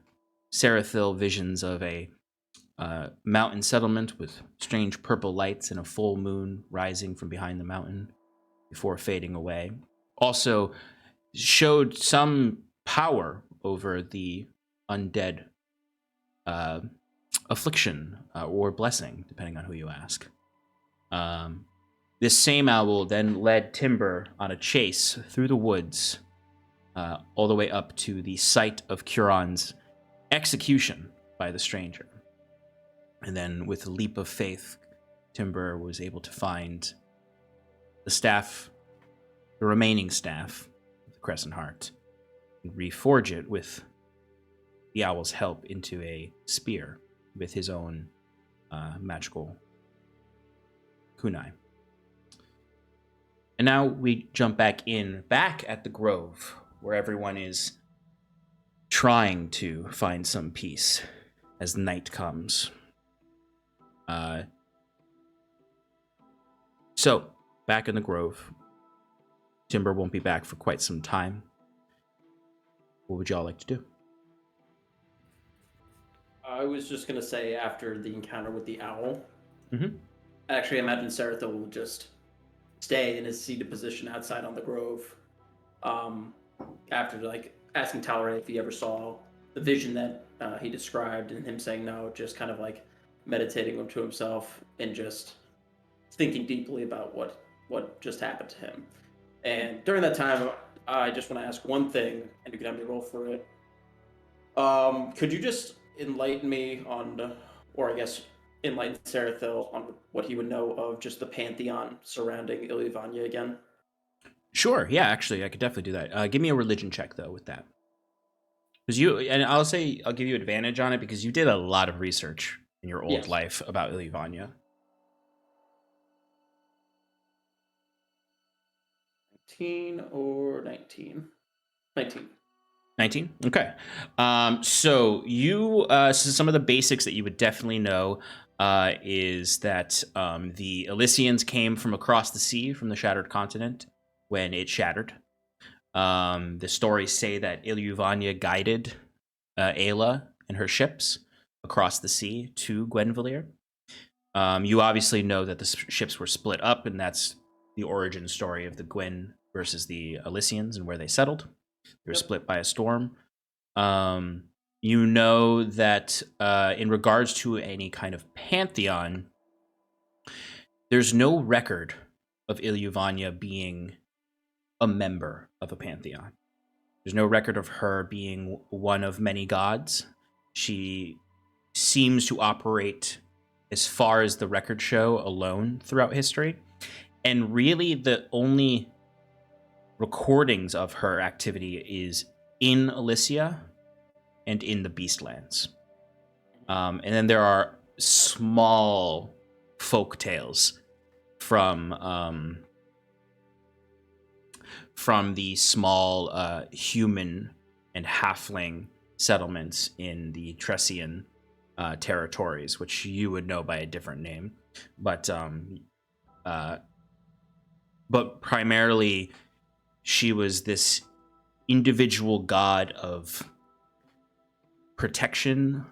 Sarathil visions of a mountain settlement with strange purple lights and a full moon rising from behind the mountain before fading away. Also showed some power over the undead affliction or blessing, depending on who you ask. This same owl then led Timber on a chase through the woods, all the way up to the site of Curon's execution by the stranger. And then, with a leap of faith, Timber was able to find the staff, the remaining staff of the Crescent Heart, and reforge it with the owl's help into a spear with his own magical kunai. And now we jump back at the Grove, where everyone is trying to find some peace as night comes. So, back in the Grove. Timber won't be back for quite some time. What would y'all like to do? I was just going to say, after the encounter with the owl, Mm-hmm. I actually imagine Sarathil will just stay in his seated position outside on the Grove. After like asking Talray if he ever saw the vision that he described, and him saying no, just kind of like meditating to himself and just thinking deeply about what just happened to him. And during that time, I just want to ask one thing, and you can have me roll for it. Could you just enlighten me on, or I guess enlighten Sarathil on what he would know of just the pantheon surrounding Ilyvania again? Sure. Yeah, actually, I could definitely do that. Give me a religion check though with that, because I'll give you advantage on it because you did a lot of research in your old life about Ilyvania. 19 or 19? 19. 19? Okay. So some of the basics that you would definitely know is that the Elysians came from across the sea from the Shattered Continent when it shattered. The stories say that Ilyvania guided Ayla and her ships across the sea to Gwenvalier. You obviously know that the ships were split up, and that's the origin story of the Gwen versus the Elysians and where they settled. They were split by a storm. You know that in regards to any kind of pantheon, there's no record of Ilyvania being a member of a pantheon. There's no record of her being one of many gods. She seems to operate, as far as the records show, alone throughout history. And really, the only recordings of her activity is in Elysia and in the Beastlands. And then there are small folk tales from the small human and halfling settlements in the Tressian territories, which you would know by a different name. But primarily, she was this individual god of protection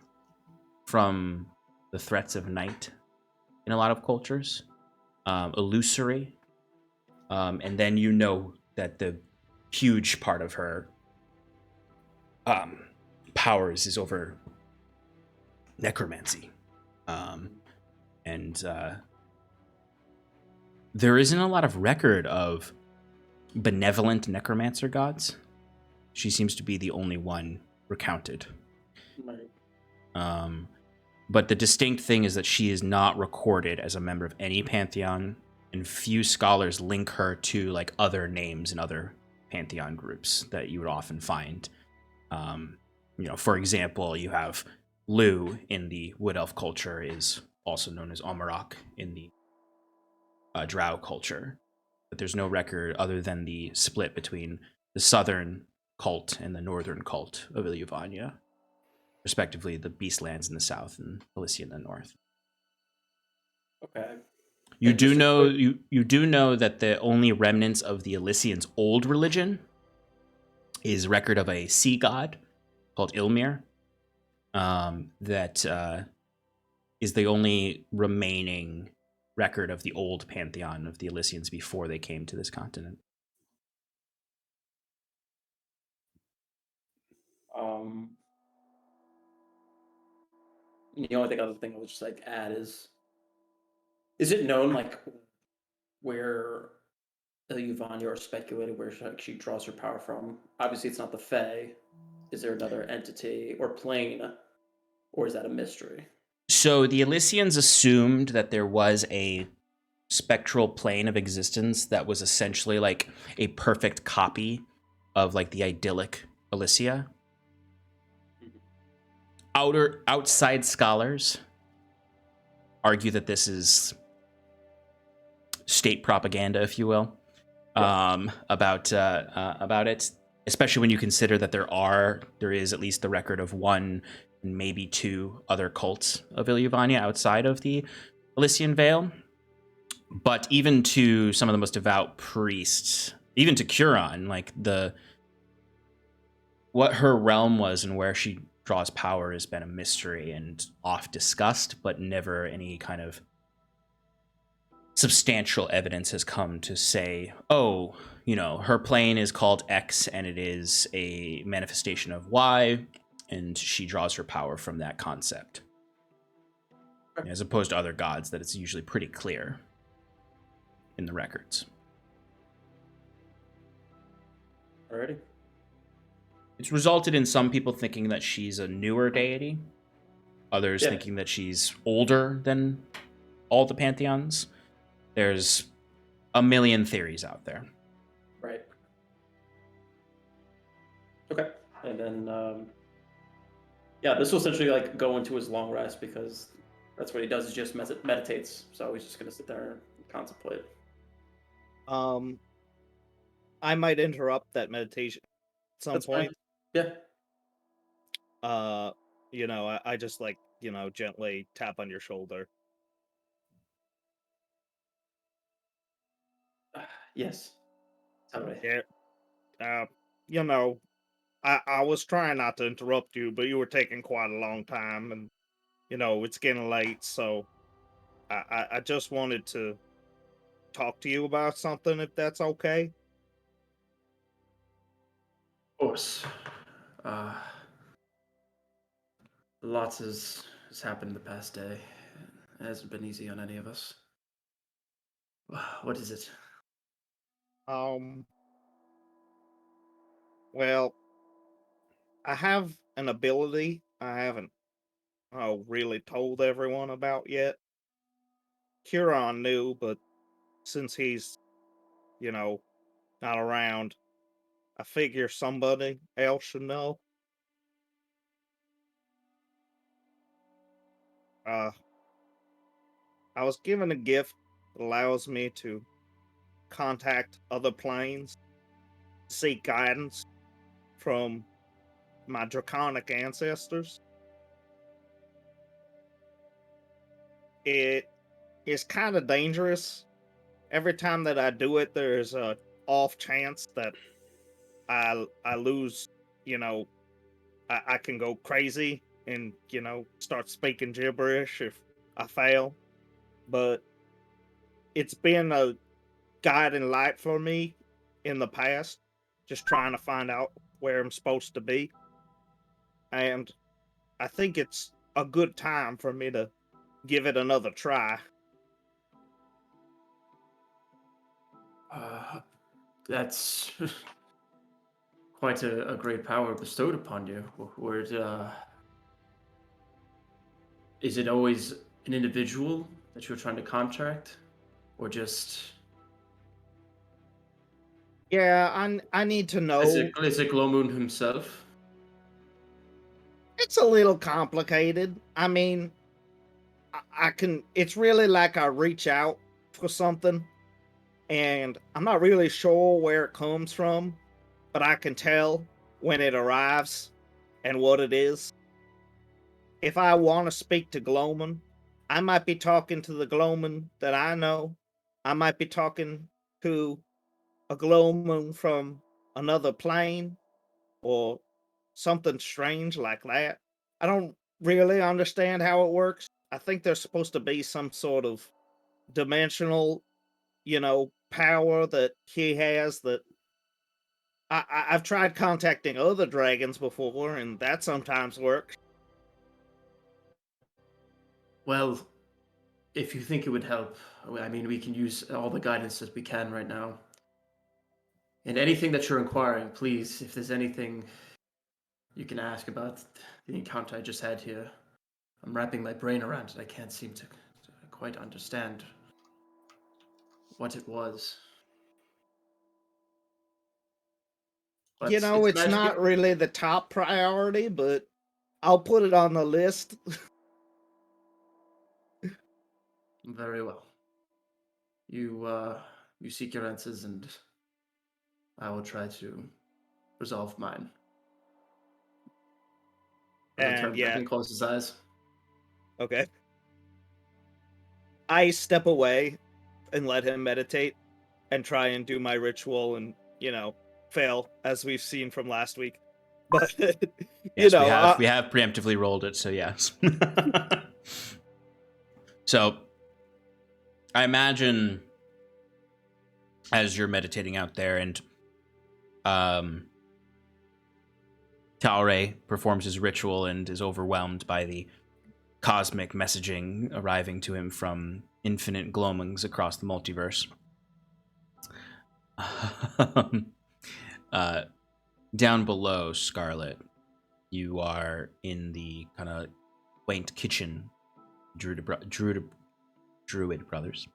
from the threats of night in a lot of cultures, illusory, and then you know that the huge part of her powers is over necromancy, and there isn't a lot of record of benevolent necromancer gods. She seems to be the only one recounted. Right. But the distinct thing is that she is not recorded as a member of any pantheon and few scholars link her to like other names and other pantheon groups that you would often find. For example, you have Lu in the Wood Elf culture is also known as Omarok in the Drow culture, but there's no record other than the split between the southern cult and the northern cult of Ilyuvania, respectively the Beastlands in the south and Elysia in the north. Okay. You And do just a know quick- you do know that the only remnants of the Elysians' old religion is record of a sea god called Ilmir. That is the only remaining record of the old pantheon of the Elysians before they came to this continent. The only other thing I would just like add is it known like where Yvonne or speculated where she draws her power from? Obviously, it's not the Fae. Is there another entity or plane, or is that a mystery? So the Elysians assumed that there was a spectral plane of existence that was essentially like a perfect copy of like the idyllic Elysia. Outside scholars argue that this is state propaganda, if you will, about it. Especially when you consider that there is at least the record of one and maybe two other cults of Ilyuvania outside of the Elysian Vale. But even to some of the most devout priests, even to Curon, like what her realm was and where she draws power has been a mystery and oft discussed, but never any kind of substantial evidence has come to say, oh, her plane is called X and it is a manifestation of Y, and she draws her power from that concept. As opposed to other gods, that it's usually pretty clear in the records. Alrighty. It's resulted in some people thinking that she's a newer deity, others thinking that she's older than all the pantheons. There's a million theories out there. Right. Okay. And then, this will essentially like go into his long rest because that's what he does is just meditates. So he's just going to sit there and contemplate. I might interrupt that meditation at some That's point. fine. Yeah. I just like, gently tap on your shoulder. Yes. Sorry. Yeah. I was trying not to interrupt you, but you were taking quite a long time, and it's getting late, so I just wanted to talk to you about something, if that's okay. Of course. Lots has happened the past day. It hasn't been easy on any of us. What is it? Well, I have an ability I haven't really told everyone about yet. Huron knew, but since he's, not around, I figure somebody else should know. I was given a gift that allows me to contact other planes, seek guidance from my draconic ancestors. It is kind of dangerous. Every time that I do it, there's a off chance that I lose, I can go crazy and, start speaking gibberish if I fail. But it's been a guiding light for me in the past, just trying to find out where I'm supposed to be. And I think it's a good time for me to give it another try. That's quite a great power bestowed upon you. Is it always an individual that you're trying to contract, or just Yeah, I need to know. is it Glowmoon himself? It's a little complicated. I mean, I can. It's really like I reach out for something, and I'm not really sure where it comes from, but I can tell when it arrives and what it is. If I want to speak to Glowman, I might be talking to the Glowman that I know. I might be talking to a Glowman from another plane or something strange like that. I don't really understand how it works. I think there's supposed to be some sort of dimensional, power that he has that I've tried contacting other dragons before, and that sometimes works. Well, if you think it would help, I mean, we can use all the guidance that we can right now. And anything that you're inquiring, please, if there's anything you can ask about the encounter I just had here. I'm wrapping my brain around it. I can't seem to quite understand what it was. But It's magic. not really the top priority, but I'll put it on the list. Very well. You seek your answers, and I will try to resolve mine. And I can close his eyes. Okay. I step away and let him meditate and try and do my ritual and, fail, as we've seen from last week. But, Yes, we have preemptively rolled it, so yes. So, I imagine as you're meditating out there and Talray performs his ritual and is overwhelmed by the cosmic messaging arriving to him from infinite gloamings across the multiverse. Down below, Scarlet, you are in the kind of quaint kitchen, Druid Brothers.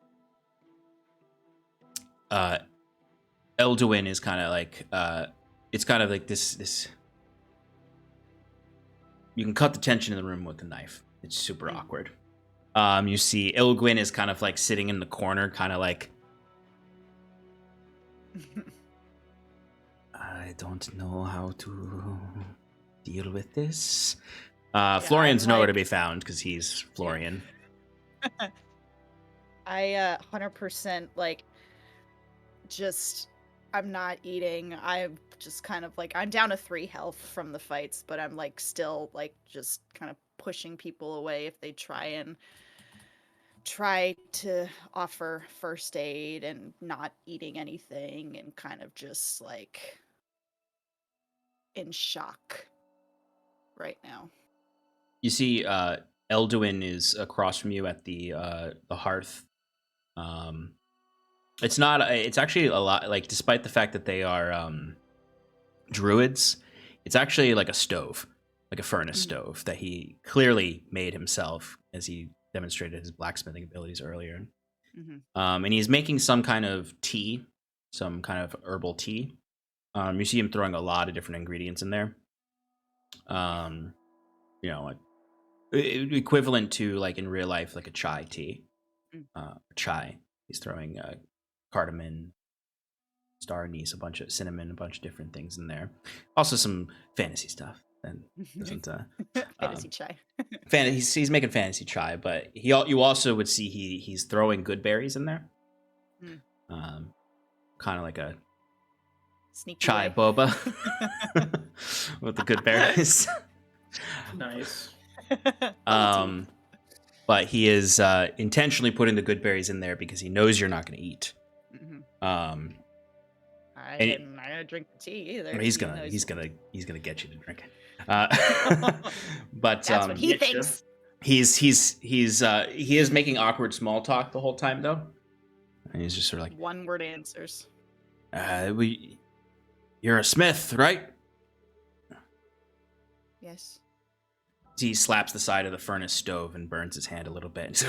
Elduin is kind of like, it's kind of like this. You can cut the tension in the room with a knife. It's super awkward. You see Ilgwyn is kind of like sitting in the corner, kind of like, I don't know how to deal with this. Florian's nowhere to be found because he's Florian. I 100% I'm not eating. I'm just kind of I'm down to 3 health from the fights, but I'm still just kind of pushing people away if they try to offer first aid, and not eating anything, and kind of just in shock right now. You see Elduin is across from you at the hearth. It's actually a lot, despite the fact that they are druids, it's actually like a stove, like a furnace stove that he clearly made himself as he demonstrated his blacksmithing abilities earlier. And he's making some kind of tea, some kind of herbal tea. You see him throwing a lot of different ingredients in there. Equivalent to in real life, like a chai tea. Chai. He's throwing cardamom, star anise, a bunch of cinnamon, a bunch of different things in there. Also some fantasy stuff. And doesn't fantasy chai. He's making fantasy chai, but you also would see he's throwing good berries in there. Kind of like a sneaky chai way. boba with the good berries. Nice. But he is intentionally putting the good berries in there because he knows you're not going to eat. I didn't drink the tea either. He's gonna get you to drink it. But that's what he thinks. He is making awkward small talk the whole time though, and he's just sort of like one-word answers. You're a smith, right? Yes. He slaps the side of the furnace stove and burns his hand a little bit.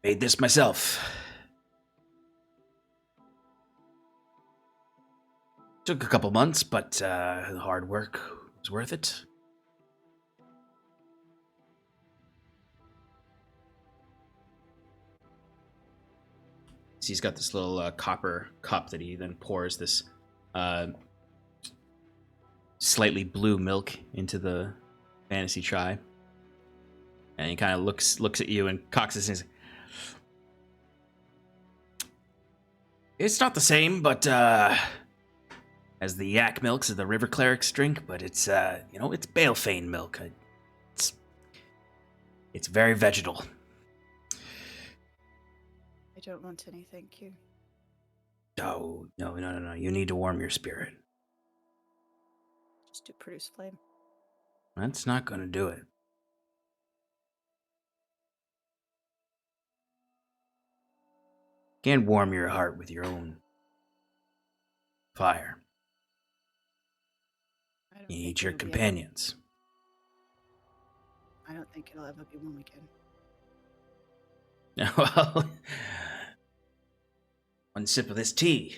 Made this myself. Took a couple months, but the hard work was worth it. So he's got this little copper cup that he then pours this slightly blue milk into the fantasy try. And he kind of looks at you and cocks his head. It's not the same, but as the yak milks of the river clerics drink, but it's it's Balefane milk. It's very vegetal. I don't want any, thank you. Oh, no. You need to warm your spirit. Just to produce flame. That's not going to do it. Can't warm your heart with your own fire. I don't You think need your it'll be companions. I don't think it'll ever be warm again. Well, one sip of this tea.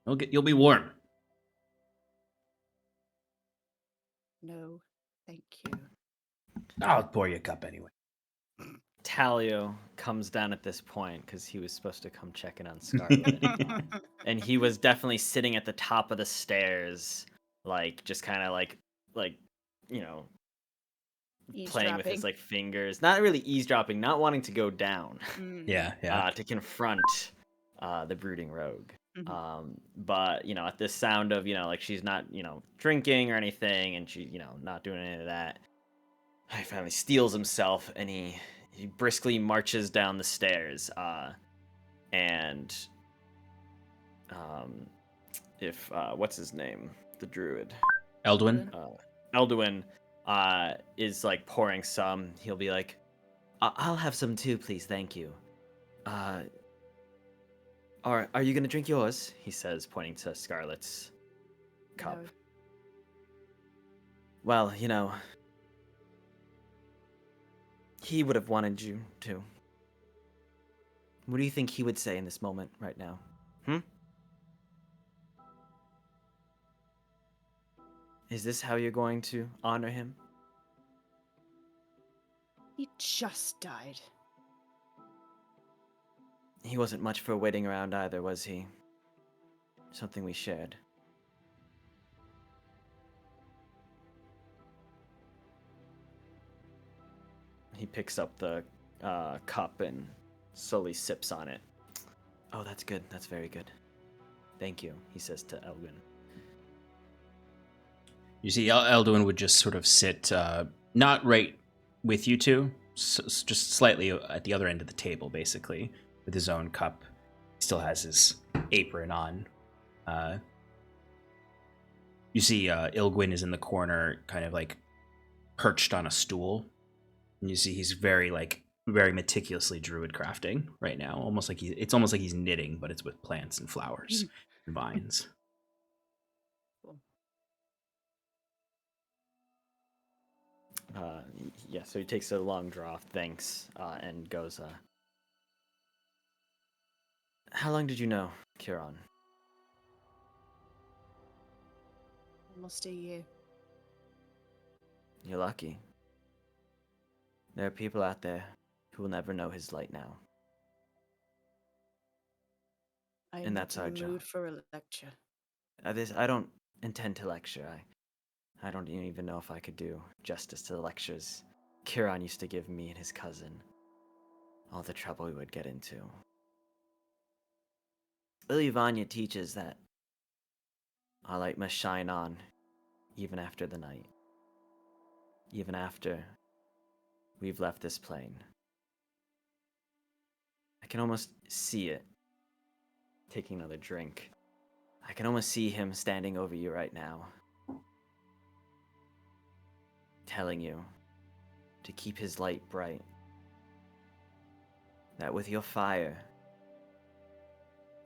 You'll be warm. No, thank you. I'll pour you a cup anyway. Talio comes down at this point because he was supposed to come check in on Scarlet. And he was definitely sitting at the top of the stairs, like just kind of like playing with his like fingers, not really eavesdropping, not wanting to go down. Yeah. To confront the brooding rogue. Mhm. But at this sound of like she's not drinking or anything, and she not doing any of that, he finally steels himself and he briskly marches down the stairs. And if what's his name, the druid, Eldwin? Elduin is like pouring some, he'll be like, I'll have some too, please, thank you. Are you gonna drink yours? He says, pointing to Scarlet's cup. No. Well, he would have wanted you to. What do you think he would say in this moment right now? Is this how you're going to honor him? He just died. He wasn't much for waiting around either, was he? Something we shared. He picks up the cup and slowly sips on it. Oh, that's good. That's very good. Thank you, he says to Elwin. You see, Eldwin would just sort of sit, not right with you two, just slightly at the other end of the table, basically, with his own cup. He still has his apron on. You see Ilgwyn is in the corner, kind of like perched on a stool. And you see he's very meticulously druid crafting right now. It's almost like he's knitting, but it's with plants and flowers and vines. So he takes a long draw, thanks, and goes, how long did you know, Kieran? Almost a year. You're lucky. There are people out there who will never know his light now. I And am that's not our in the job. mood for a lecture. I don't intend to lecture. I don't even know if I could do justice to the lectures Kieran used to give me and his cousin. All the trouble we would get into. Lily Vanya teaches that our light must shine on even after the night. Even after we've left this plane. I can almost see it. Taking another drink. I can almost see him standing over you right now. Telling you to keep his light bright. That with your fire,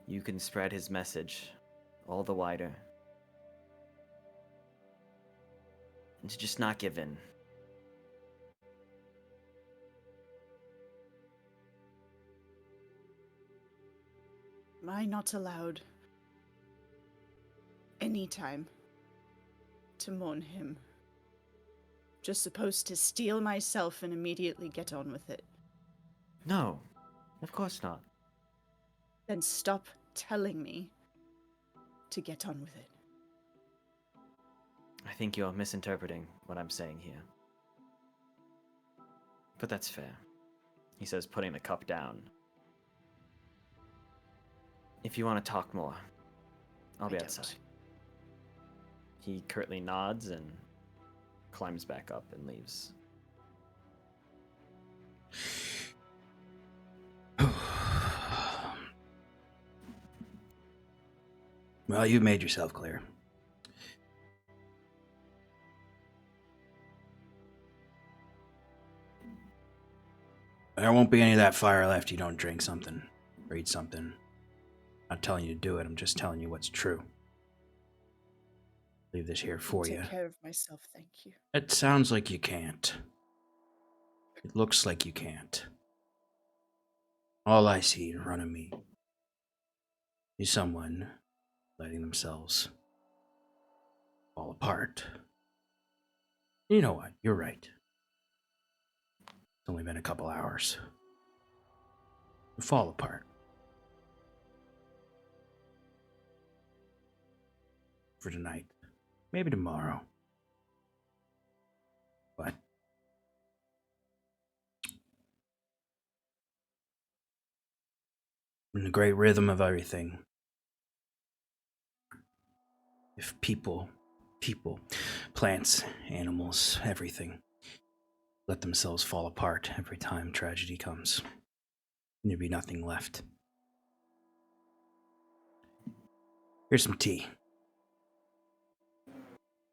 you can spread his message all the wider. And to just not give in. Am I not allowed any time to mourn him? Just supposed to steel myself and immediately get on with it? No, of course not. Then stop telling me to get on with it. I think you're misinterpreting what I'm saying here. But that's fair, he says, putting the cup down. If you want to talk more, I'll be I outside. don't. He curtly nods and climbs back up and leaves. Well, you've made yourself clear. There won't be any of that fire left. You don't drink something or eat something. I'm not telling you to do it. I'm just telling you what's true. Leave this here for you. Take care of myself, thank you. It sounds like you can't. It looks like you can't. All I see in front of me is someone letting themselves fall apart. You know what? You're right. It's only been a couple hours. Fall apart. For tonight. Maybe tomorrow. But in the great rhythm of everything, if people, plants, animals, everything, let themselves fall apart every time tragedy comes, there'd be nothing left. Here's some tea.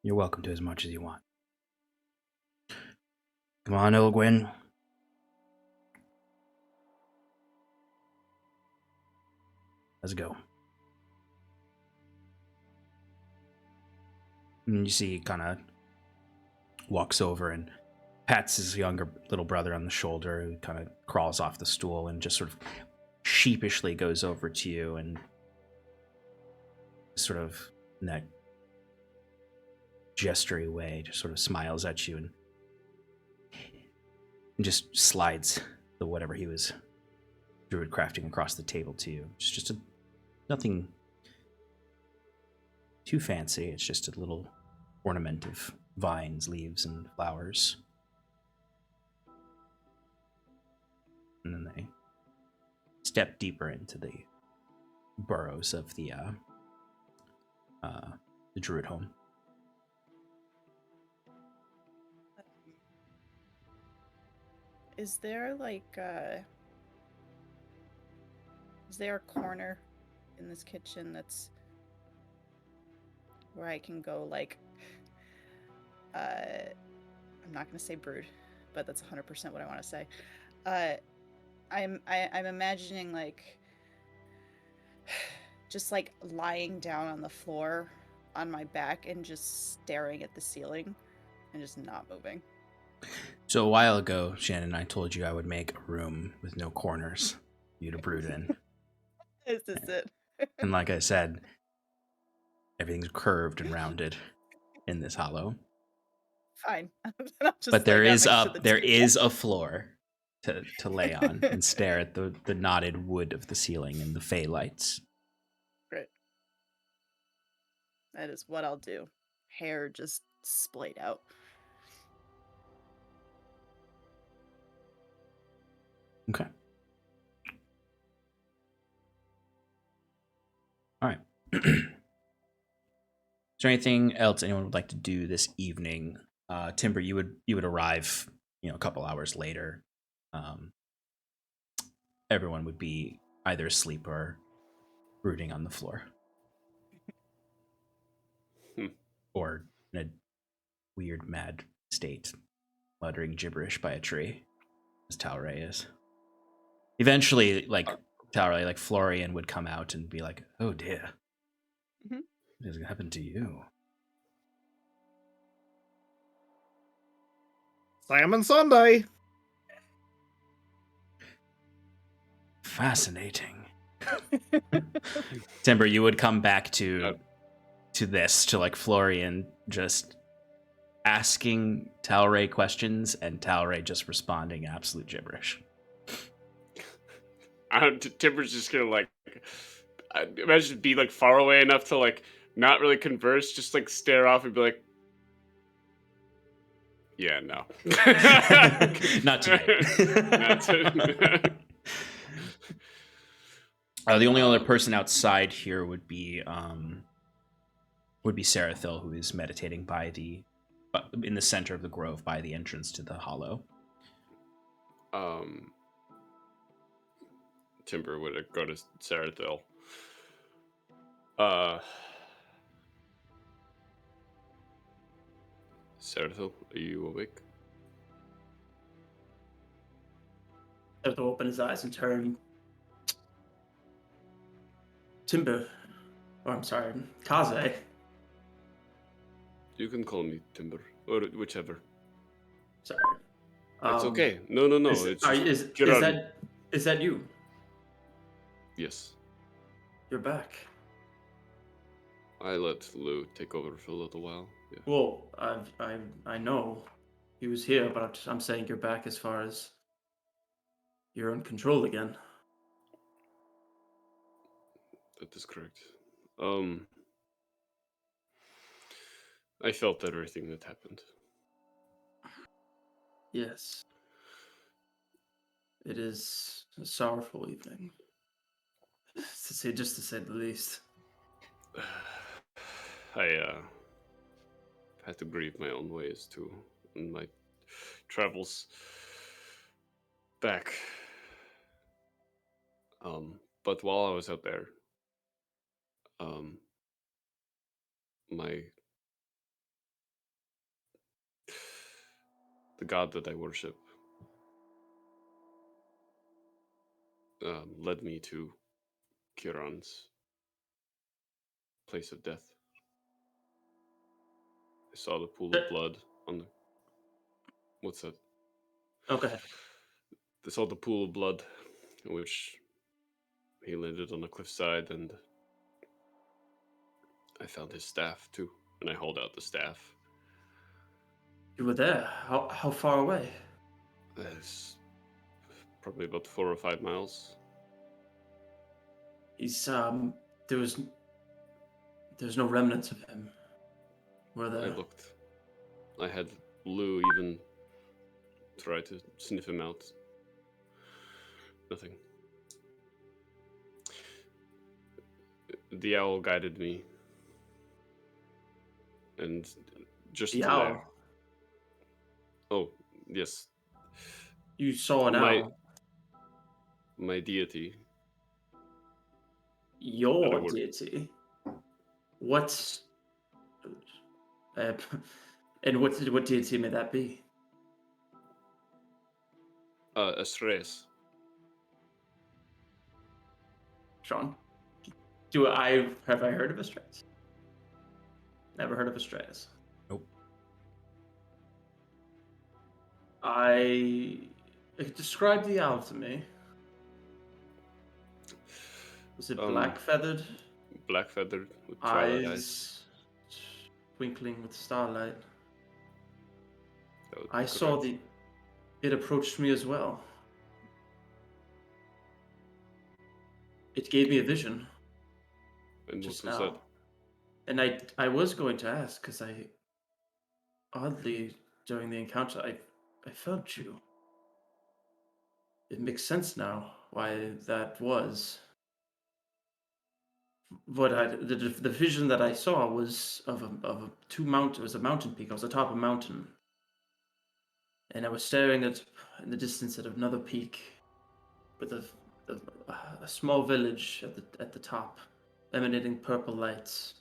You're welcome to as much as you want. Come on, Ilgwyn. Let's go. And you see he kind of walks over and pats his younger little brother on the shoulder, who kind of crawls off the stool and just sort of sheepishly goes over to you and sort of in that gestury way just sort of smiles at you and just slides the whatever he was druid crafting across the table to you. It's just nothing too fancy. It's just a little ornament of vines, leaves, and flowers. And then they step deeper into the burrows of the druid home. Is there is there a corner in this kitchen that's where I can go I'm not gonna say brood, but that's 100% what I want to say. I'm imagining just lying down on the floor on my back and just staring at the ceiling and just not moving. So a while ago, Shannon, I told you I would make a room with no corners for you to brood in. Is this it? And like I said, everything's curved and rounded in this hollow. Fine. I'll just But there lay down is next to the table. is a floor to lay on and stare at the knotted wood of the ceiling and the fey lights. Great. That is what I'll do. Hair just splayed out. Okay. All right. Is there anything else anyone would like to do this evening? Timber, you would arrive, a couple hours later. Everyone would be either asleep or brooding on the floor. Or in a weird, mad state, muttering gibberish by a tree, as Talray is. Eventually, Talray, Florian would come out and be like, "Oh dear, Mhm. what has happened to you?" Salmon Sunday. Fascinating. Timber, you would come back to this, to like Florian just asking Talray questions and Talray just responding absolute gibberish. Timber's just gonna like, I imagine be like far away enough to like not really converse, just like stare off and be like, yeah, no. Not tonight. Not to- The only other person outside here would be Sarathil, who is meditating by in the center of the grove by the entrance to the hollow. Timber would go to Sarathil. Sarathil, are you awake? Have to open his eyes and turn. Timber. Oh, I'm sorry. Kaze. You can call me Timber, or whichever. Sorry. It's okay. No. It's Is that you? Yes. You're back. I let Lou take over for a little while. Yeah. Well, I know he was here, but I'm saying you're back as far as you're in control again. That is correct. I felt everything that happened. Yes. It is a sorrowful evening, to say the least. I had to grieve my own ways too in my travels back. But while I was out there, the god that I worship led me to Kiran's place of death. I saw the pool of blood on the... What's that? Okay. I saw the pool of blood in which he landed on the cliffside, and I found his staff too, and I hold out the staff. You were there. How far away? It's probably about 4 or 5 miles. He's there's no remnants of him. Were there? I looked. I had Lou even try to sniff him out. Nothing. The owl guided me. And just The to owl. there. Oh, yes. You saw an owl. My deity. Your deity. What? And what deity may that be? Astreus. Sean, have I heard of Astreus? Never heard of Astreus. Nope. Describe the owl to me. Was it black feathered? Black feathered with twilight eyes. Twinkling with starlight. That would be I saw correct. it approached me as well. It gave me a vision. And Just what was now. that? And I was going to ask, because oddly, during the encounter, I felt you. It makes sense now why that was. But the vision that I saw was of it was a mountain peak. I was atop a mountain. And I was staring in the distance at another peak with a small village at the top, emanating purple lights,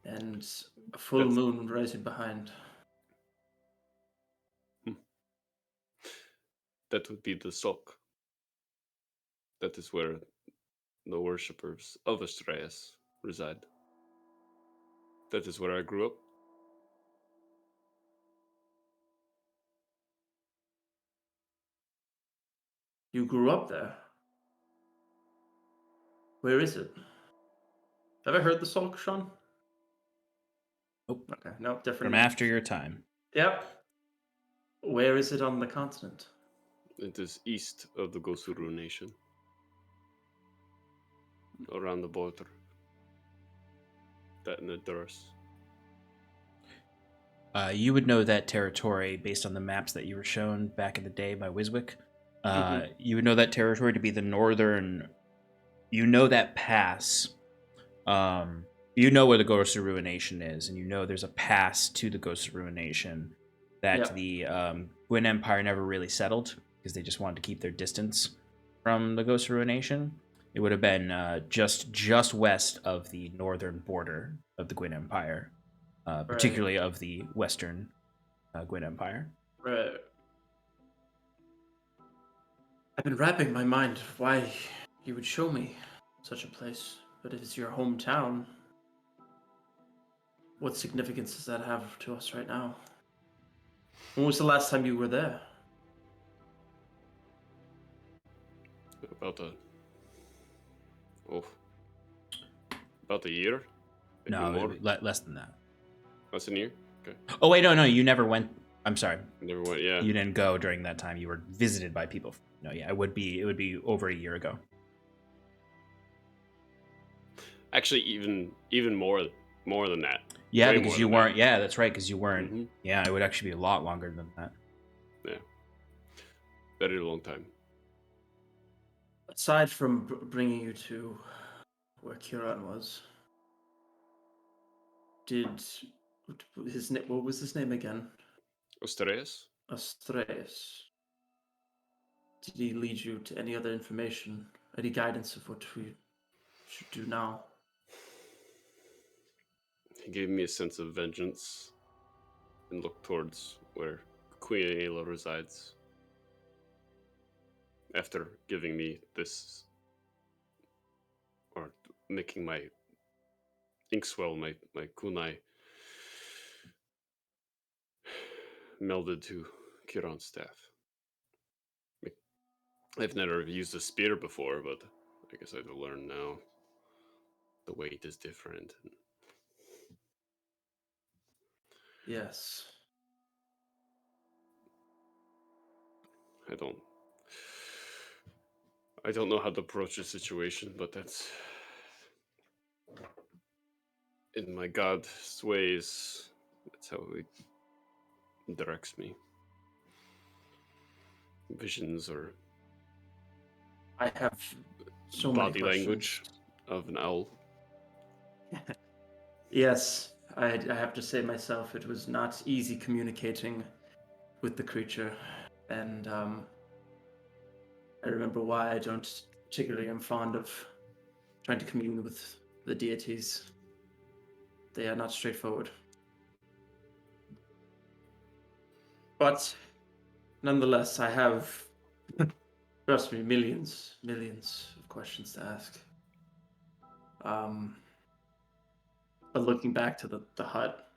and a full moon rising behind. That would be the Sok. That is where the worshippers of Astreus reside. That is where I grew up. You grew up there? Where is it? Have I heard the song, Sean? Nope. Okay, no, different. From after your time. Yep. Where is it on the continent? It is east of the Gosuru nation. Around the border. That in the Duras. You would know that territory based on the maps that you were shown back in the day by Wiswick. You would know that territory to be the northern. You know that pass. You know where the Ghost of Ruination is, and you know there's a pass to the Ghost of Ruination that the Gwyn Empire never really settled because they just wanted to keep their distance from the Ghost of Ruination. It would have been just west of the northern border of the Gwyn Empire, particularly of the western Gwyn Empire. Right. I've been wrapping my mind why you would show me such a place, but if it's your hometown, what significance does that have to us right now? When was the last time you were there? About a year? Maybe No, more? less than that. Less than a year? Okay. Oh wait, no, you never went. I'm sorry, Never went, yeah. you didn't go during that time. You were visited by people. No, yeah, it would be over a year ago. Actually, even more than that. Yeah, Way because more you than weren't. that. Yeah, that's right. Because you weren't. Mhm. Yeah, it would actually be a lot longer than that. Yeah. Very long time. Aside from bringing you to where Kieran was, what was his name again? Osteres? Astreus. Did he lead you to any other information, any guidance of what we should do now? He gave me a sense of vengeance and looked towards where Queen Ayla resides. After giving me this, or making my inkswell, my kunai, melded to Kieran's staff. I've never used a spear before, but I guess I've learned now. The weight is different. Yes. I don't know how to approach the situation, but that's in my God's ways. That's how it directs me. Visions or I have so many body questions. language of an owl. Yes, I have to say myself, it was not easy communicating with the creature, and I remember why I don't particularly am fond of trying to commune with the deities. They are not straightforward. But nonetheless, I have, trust me, millions of questions to ask. But looking back to the hut,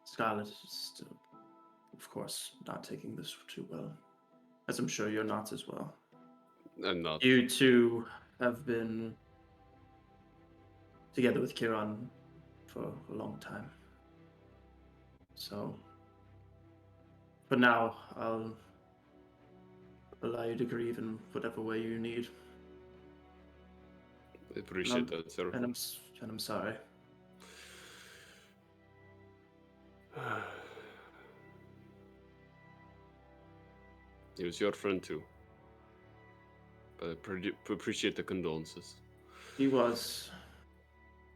Scarlet is still, of course, not taking this too well, as I'm sure you're not as well. I'm not. You two have been together with Kieran for a long time. So, for now, I'll allow you to grieve in whatever way you need. I appreciate that, sir. And I'm sorry. He was your friend too. But I appreciate the condolences. He was,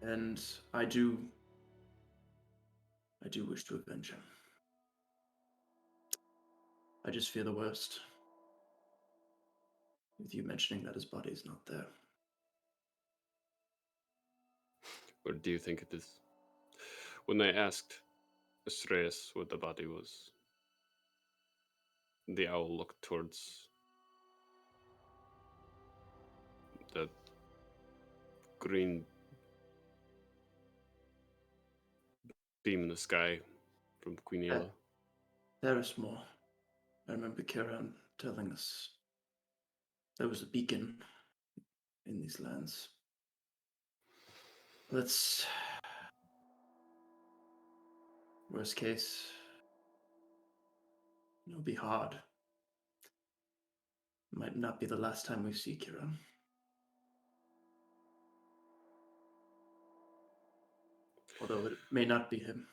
and I do wish to avenge him. I just fear the worst. With you mentioning that his body is not there. Where do you think it is? When I asked Astreus what the body was, the owl looked towards that green beam in the sky from Queen Ayla. There is more. I remember Kieran telling us there was a beacon in these lands. Let's... Worst case, it'll be hard. Might not be the last time we see Kieran. Although it may not be him.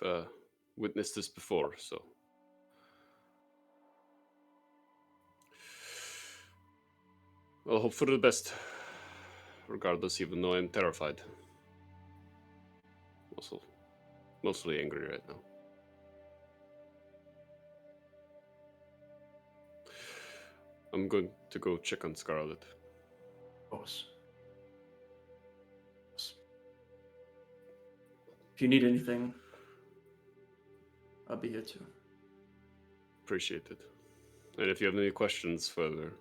I've witnessed this before, so. I'll hope for the best, regardless, even though I'm terrified. Also, mostly angry right now. I'm going to go check on Scarlet. Of course. If you need anything, I'll be here too. Appreciate it. And if you have any questions further,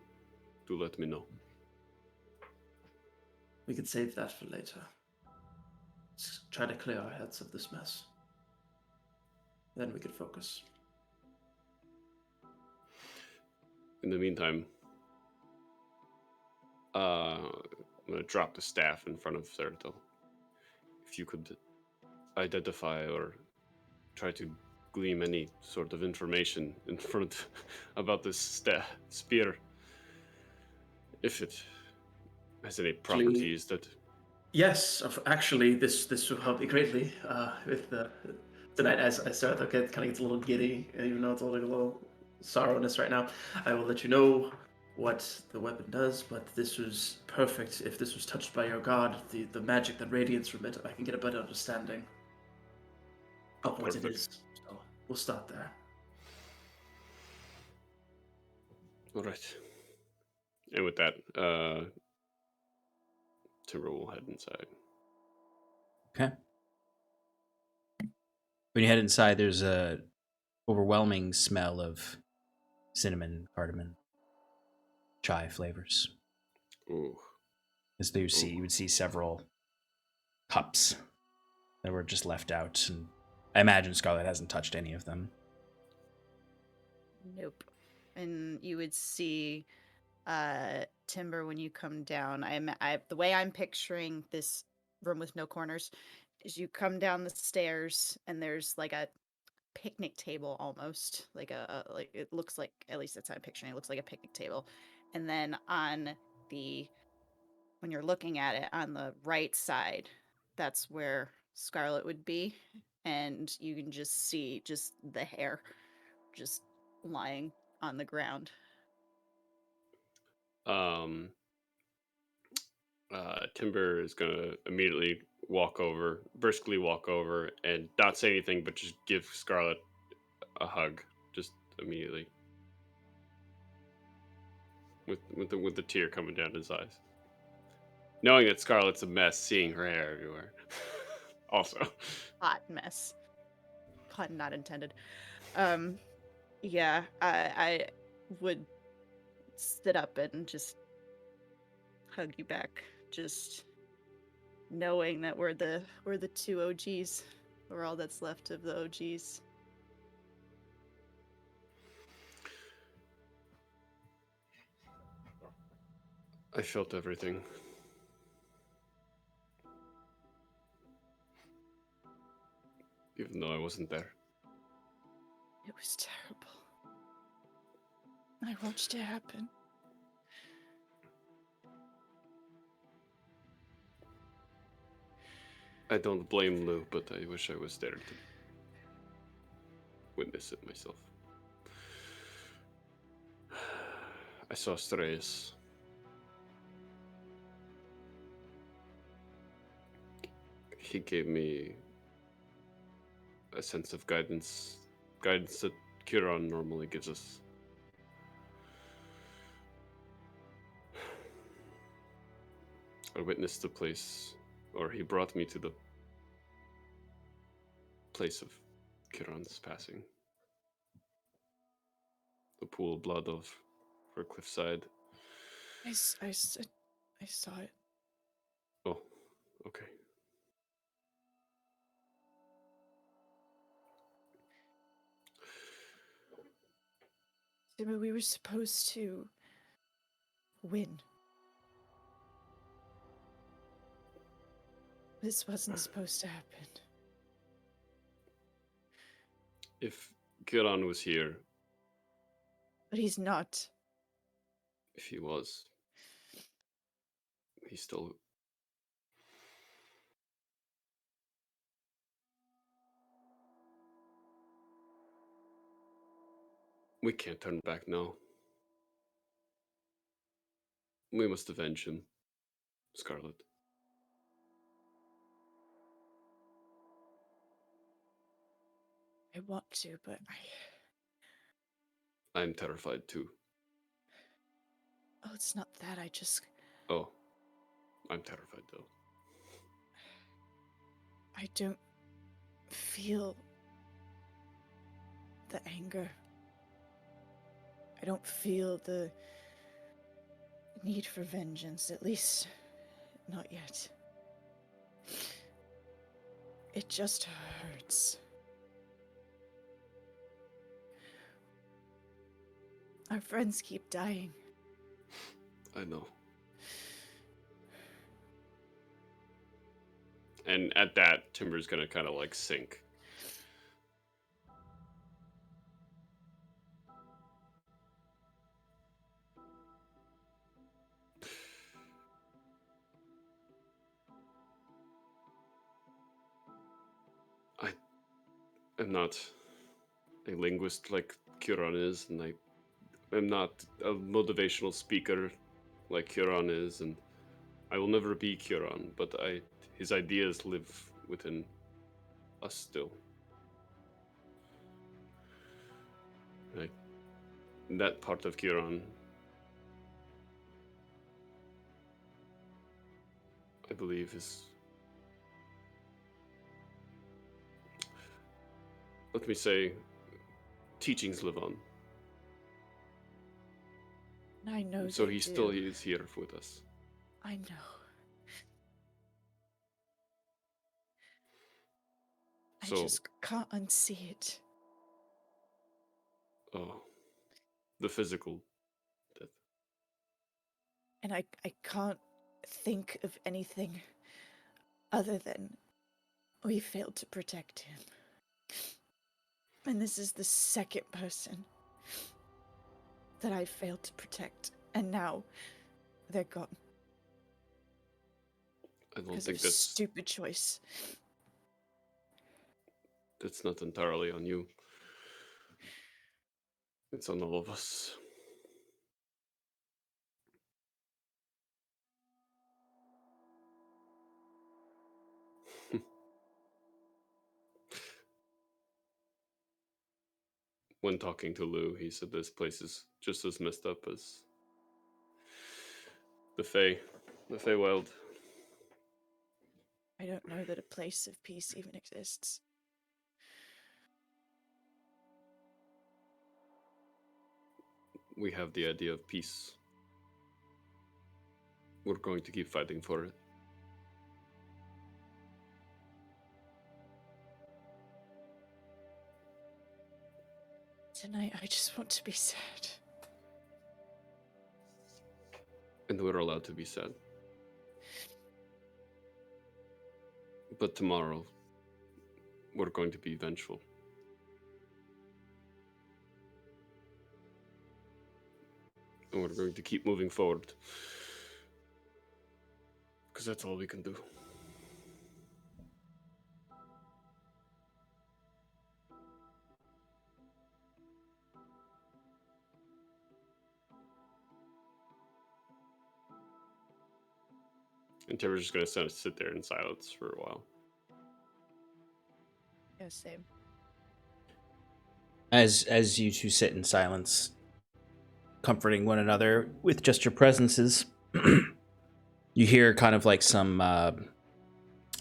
do let me know. We could save that for later. Let's try to clear our heads of this mess. Then we could focus. In the meantime, I'm going to drop the staff in front of Sarathil. If you could identify or try to glean any sort of information in front about this spear, if it has any properties that... Yes, actually, this will help me greatly with tonight. As I start, okay, it kind of gets a little giddy, even though it's holding a little sorrowness right now. I will let you know what the weapon does, but this was perfect. If this was touched by your god, the magic that radiates from it, I can get a better understanding of what it is. So we'll start there. All right. And with that, Timber will head inside. Okay. When you head inside, there's a overwhelming smell of cinnamon, cardamom, chai flavors. Ooh. As you would see several cups that were just left out, and I imagine Scarlet hasn't touched any of them. Nope. And you would see Timber when you come down. The way I'm picturing this room with no corners is you come down the stairs and there's like a picnic table almost, like like it looks like, at least that's how I'm picturing it, looks like a picnic table. And then when you're looking at it on the right side, that's where Scarlet would be, and you can just see just the hair just lying on the ground. Timber is gonna immediately briskly walk over, and not say anything, but just give Scarlet a hug, just immediately, with the tear coming down his eyes, knowing that Scarlet's a mess, seeing her hair everywhere. Also, Hot mess. Pun not intended. Yeah, I would sit up and just hug you back, just knowing that we're the two OGs. We're all that's left of the OGs. I felt everything. Even though I wasn't there. It was terrible. I watched it happen. I don't blame Lou, but I wish I was there to witness it myself. I saw Strays. He gave me a sense of guidance that Kiran normally gives us. I witnessed the place, or he brought me to the place of Kiran's passing. The pool of blood for cliffside. I saw it. Oh, okay. Timber, we were supposed to win. This wasn't supposed to happen. If Kieran was here, But he's not. if he was, he still... We can't turn back now. We must avenge him, Scarlet. I want to, but I'm terrified too. Oh, it's not that. I just... Oh, I'm terrified though. I don't feel the anger. I don't feel the need for vengeance, at least not yet. It just hurts. Our friends keep dying. I know. And at that, Timber's gonna kind of like sink. I'm not a linguist like Kieran is, and I am not a motivational speaker like Kieran is, and I will never be Kieran, but his ideas live within us still. That part of Kieran, I believe, is... Let me say, teachings live on. I know So they he do. still is here with us. I know. So, I just can't unsee it. oh, the physical death. And I can't think of anything other than we failed to protect him. And this is the second person that I failed to protect. And now they're gone. I don't Because think of a stupid choice. that's not entirely on you. It's on all of us. When talking to Lou, he said this place is just as messed up as the Feywild. I don't know that a place of peace even exists. We have the idea of peace. We're going to keep fighting for it. Tonight, I just want to be sad. And we're allowed to be sad. But tomorrow, we're going to be vengeful. And we're going to keep moving forward. Because that's all we can do. And Timber's just going to sit there in silence for a while. Yeah, same. As you two sit in silence, comforting one another with just your presences, you hear kind of like some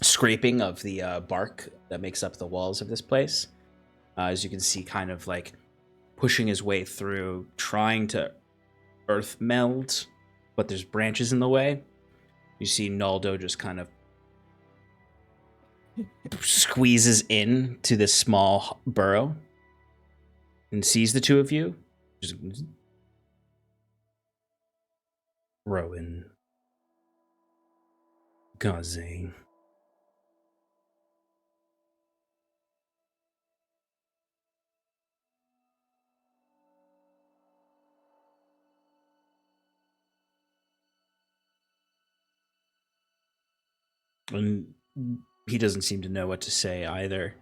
scraping of the bark that makes up the walls of this place. As you can see, kind of like pushing his way through, trying to earth meld, but there's branches in the way. You see Naldo just kind of squeezes in to this small burrow and sees the two of you Just Rowan. Gaze. And he doesn't seem to know what to say either.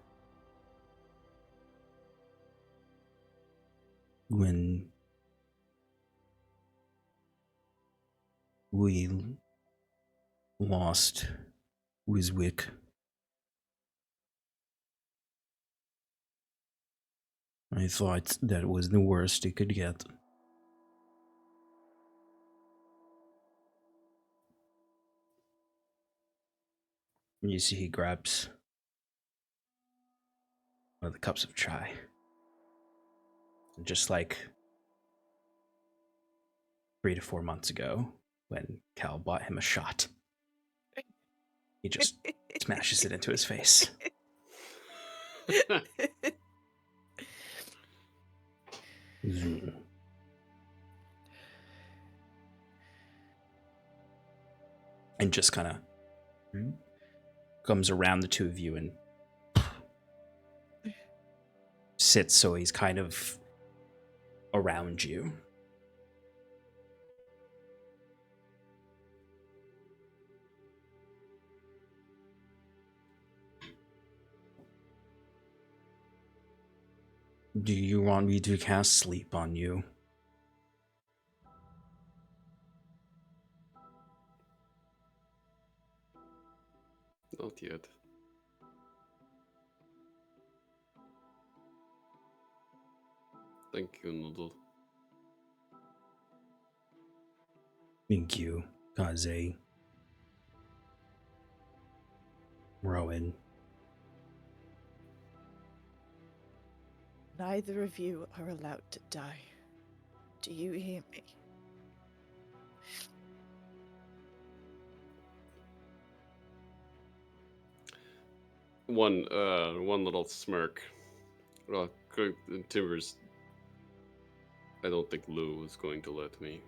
When we lost Wiswick, I thought that was the worst it could get. And you see he grabs one of the cups of chai. And just like 3 to 4 months ago, when Cal bought him a shot, he just smashes it into his face. Zoom. And just kind of comes around the two of you and sits so he's kind of around you. Do you want me to cast sleep on you? Not yet. Thank you, Noodle. Thank you, Kaze. Rowan. Neither of you are allowed to die. Do you hear me? One little smirk. Well, Timbers. I don't think Lou is going to let me.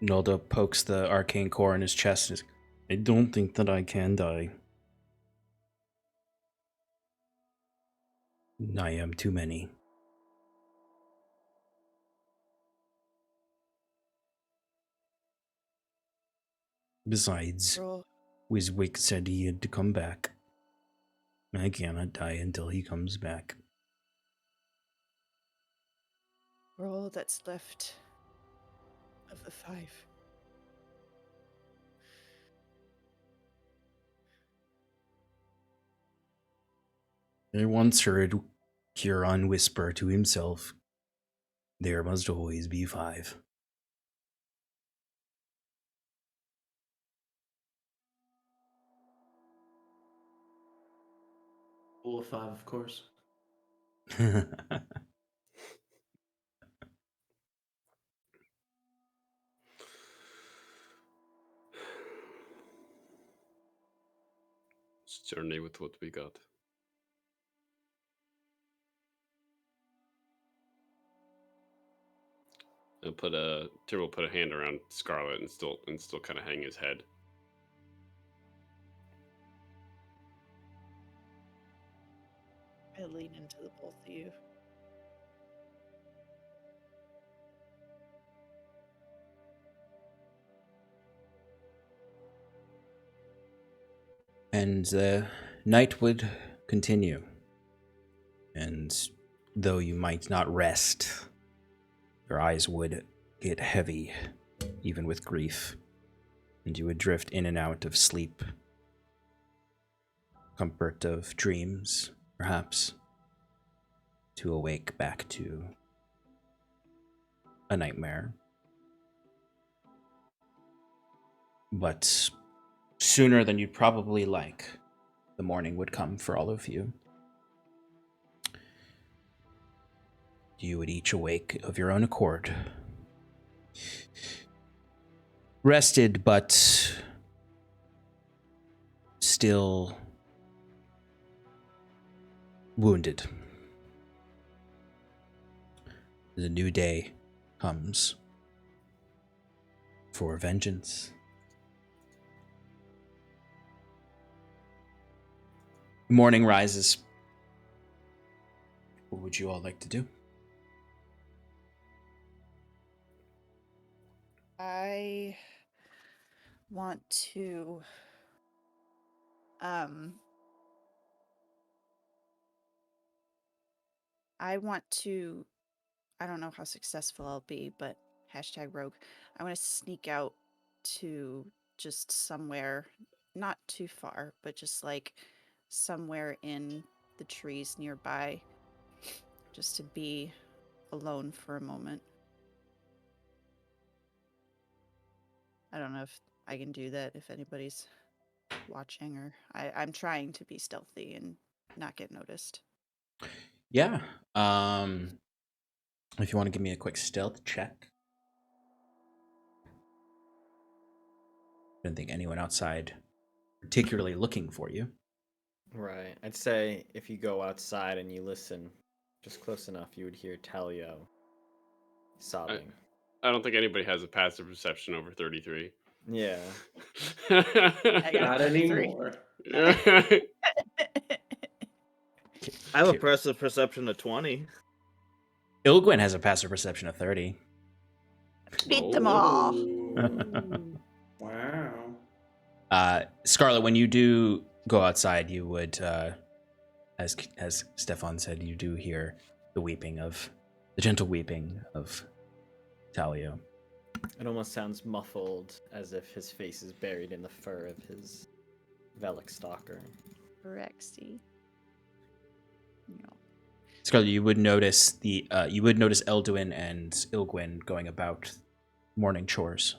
Nolda pokes the arcane core in his chest and is, I don't think that I can die. I am too many. Besides, Roll. Wiswick said he had to come back. I cannot die until he comes back. Roll that's left of the 5. I once heard Huron whisper to himself, there must always be 5. Rule of 5, of course. Let's journey with what we got. And Tim will put a hand around Scarlet and still kind of hang his head. I lean into the both of you. And the night would continue. And though you might not rest, your eyes would get heavy, even with grief, and you would drift in and out of sleep. Comfort of dreams, perhaps, to awake back to a nightmare. But sooner than you'd probably like, the morning would come for all of you. You would each awake of your own accord. Rested, but still wounded. The new day comes for vengeance. Morning rises. What would you all like to do? I want to I don't know how successful I'll be, but #rogue. I want to sneak out to just somewhere, not too far, but just like somewhere in the trees nearby, just to be alone for a moment. I don't know if I can do that if anybody's watching, or I'm trying to be stealthy and not get noticed. Yeah. If you want to give me a quick stealth check. I don't think anyone outside particularly looking for you. Right. I'd say if you go outside and you listen just close enough, you would hear Talio sobbing. I don't think anybody has a passive perception over 33. Yeah. I got Not a 33. anymore. I have a passive perception of 20. Ilgwyn has a passive perception of 30. Beat them all. Wow. Scarlet, when you do go outside, you would, as Stefan said, you do hear the gentle weeping of Talio. It almost sounds muffled, as if his face is buried in the fur of his Velic stalker. Rexy. No. Scarlet, you would notice Elduin and Ilgwyn going about morning chores.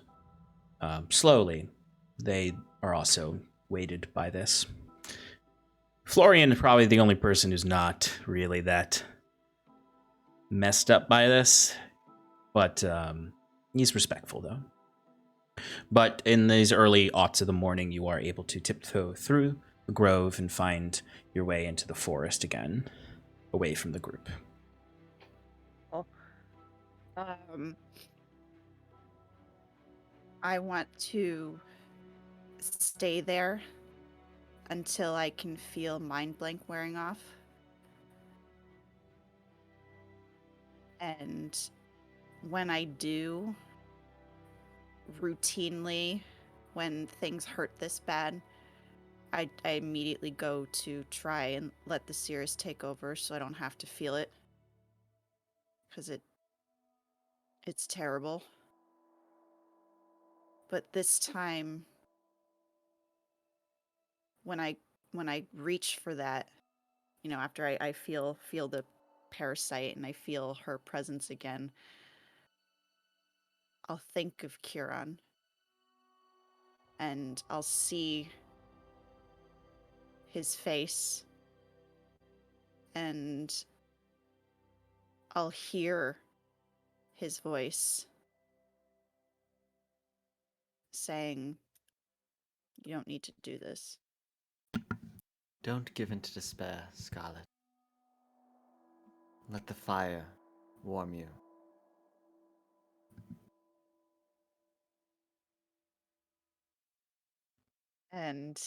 Slowly, they are also weighted by this. Florian is probably the only person who's not really that messed up by this, but he's respectful though. But in these early aughts of the morning, you are able to tiptoe through the grove and find your way into the forest again, away from the group. I want to stay there until I can feel mind blank wearing off. And when I do, routinely, when things hurt this bad, I immediately go to try and let the Cirrus take over so I don't have to feel it. Because it's terrible. But this time, when I reach for that, after I feel the parasite and I feel her presence again, I'll think of Kieran. And I'll see his face. And I'll hear his voice saying, "You don't need to do this." Don't give in to despair, Scarlet. Let the fire warm you. And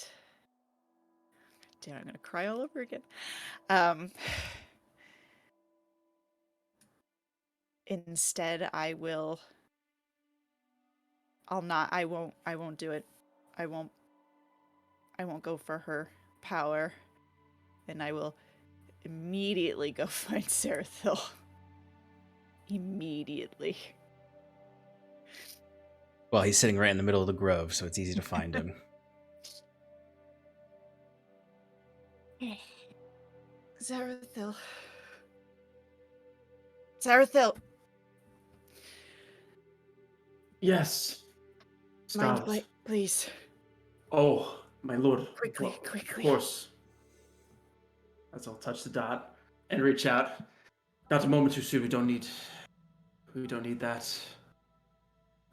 damn, I'm gonna cry all over again. Instead, I won't do it. I won't go for her power. And I will immediately go find Sarathil. Immediately. Well, he's sitting right in the middle of the grove, so it's easy to find him. Sarathil. Sarathil! Yes. Mind Scarlet. blank, please. Oh, my lord. Quickly, Of quickly. course. As I'll touch the dot and reach out. Not a moment too soon. We don't need that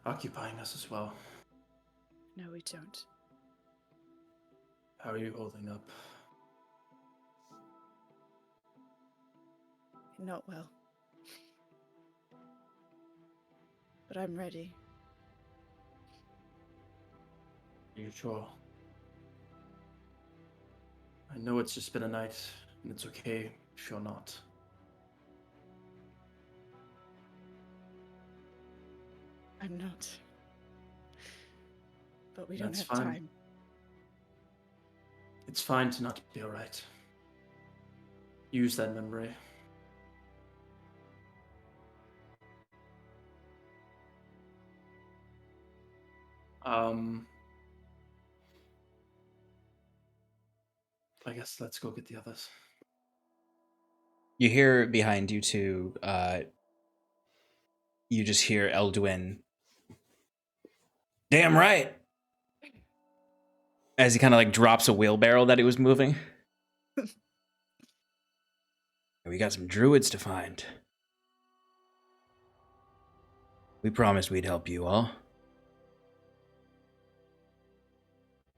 occupying us as well. No, we don't. How are you holding up? Not well. but I'm ready. Are you sure? I know it's just been a night, and it's okay if you're not. I'm not. But we don't That's have fine. time. It's fine to not be alright. Use that memory. I guess let's go get the others. You hear behind you two, you just hear Elduin. Damn right! As he kind of like drops a wheelbarrow that he was moving. We got some druids to find. We promised we'd help you all.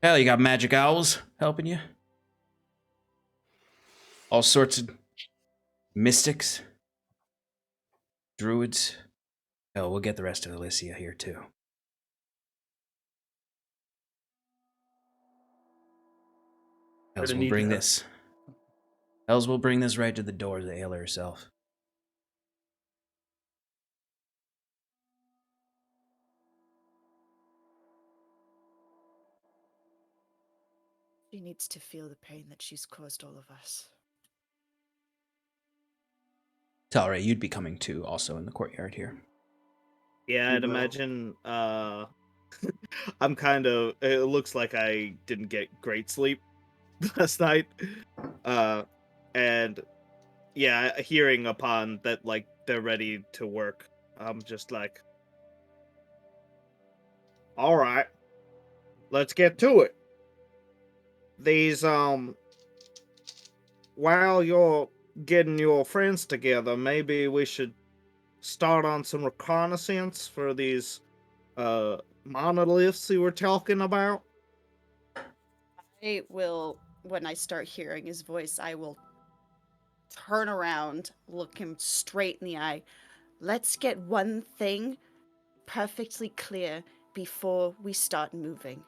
Hell, you got magic owls helping you? All sorts of mystics, druids. Hell, we'll get the rest of Alicia here too. Hells Gonna will need bring her. this. Hells will bring this right to the doors of Ayla herself. She needs to feel the pain that she's caused all of us. Talray, you'd be coming too, also in the courtyard here. Yeah, We I'd will. imagine. I'm kind of. It looks like I didn't get great sleep last night. And yeah, hearing upon that, like they're ready to work, I'm just like, all right, let's get to it. These while you're getting your friends together, maybe we should start on some reconnaissance for these monoliths you were talking about. I will, when I start hearing his voice, I will turn around, look him straight in the eye. Let's get one thing perfectly clear before we start moving.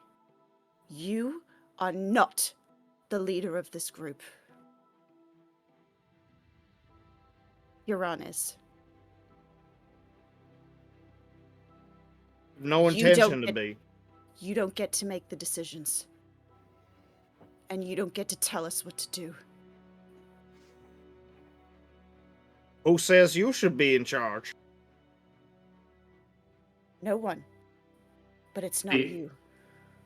You are not the leader of this group. Euron is. No You don't intention to get- be. You don't get to make the decisions. And you don't get to tell us what to do. Who says you should be in charge? No one. But it's not Hey. you.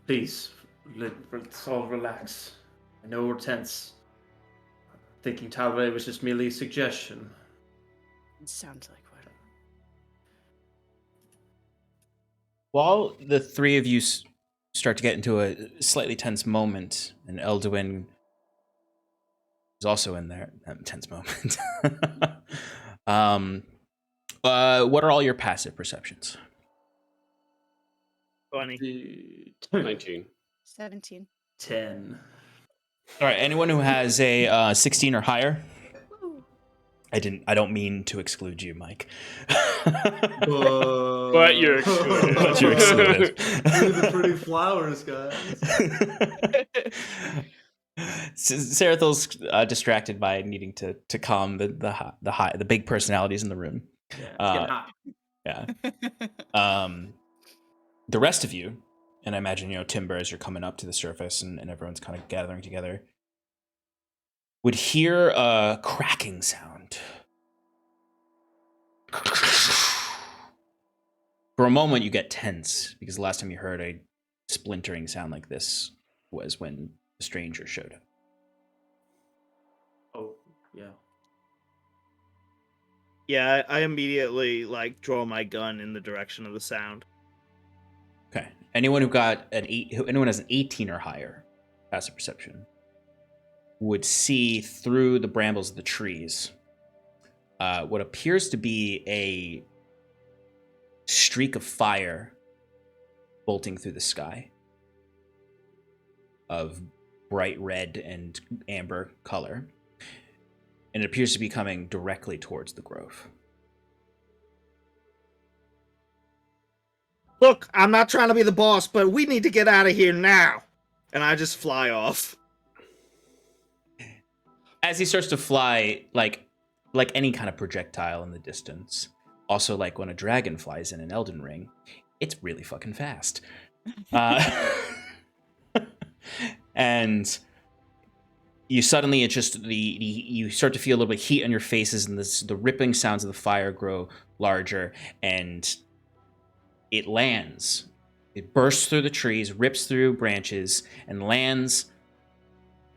Please, let's all relax. I know we're tense. Thinking Talray was just merely a suggestion. It sounds like one. While the three of you start to get into a slightly tense moment, and Elduin is also in there, that tense moment. What are all your passive perceptions? 20. 19. 17. 10. All right, anyone who has a 16 or higher? Woo. I don't mean to exclude you, Mike. But you're excluded. But you're excluded. Look at the pretty flowers, guys. Sarathil's distracted by needing to calm the big personalities in the room. Yeah, it's getting hot. Yeah. The rest of you, and I imagine Timber, as you're coming up to the surface and everyone's kind of gathering together, would hear a cracking sound. For a moment, you get tense because the last time you heard a splintering sound like this was when the stranger showed up. Oh, yeah. Yeah, I immediately draw my gun in the direction of the sound. Okay. Anyone anyone has an 18 or higher passive perception would see through the brambles of the trees what appears to be a streak of fire bolting through the sky of bright red and amber color. And it appears to be coming directly towards the grove. Look, I'm not trying to be the boss, but we need to get out of here now. And I just fly off. As he starts to fly, like any kind of projectile in the distance, also like when a dragon flies in an Elden Ring, it's really fucking fast. And you suddenly, it's just you start to feel a little bit of heat on your faces, and the ripping sounds of the fire grow larger, and it lands. It bursts through the trees, rips through branches, and lands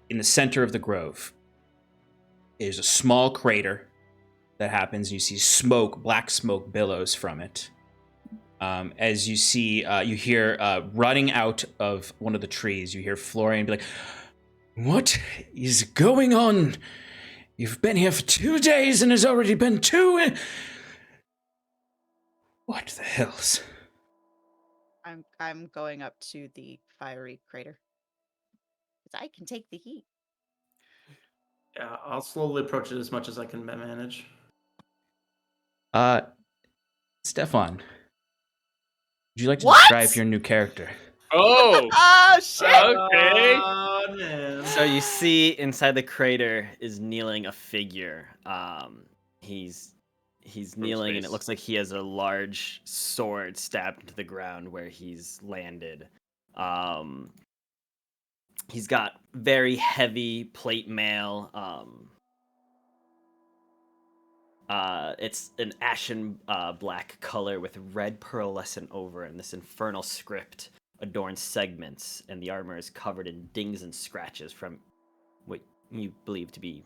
in the center of the grove. There's a small crater that happens. You see smoke, black smoke billows from it. As you see, you hear running out of one of the trees, you hear Florian be like, "What is going on? You've been here for 2 days and there's already been 2... What the hells?" I'm going up to the fiery crater. 'Cause I can take the heat. Yeah, I'll slowly approach it as much as I can manage. Stefan, would you like to What? describe your new character? Oh, Oh shit! okay. Oh, man. So you see inside the crater is kneeling a figure. He's kneeling, and it space. looks like he has a large sword stabbed into the ground where he's landed. He's got very heavy plate mail. It's an ashen black color with red pearlescent over, and this infernal script adorns segments, and the armor is covered in dings and scratches from what you believe to be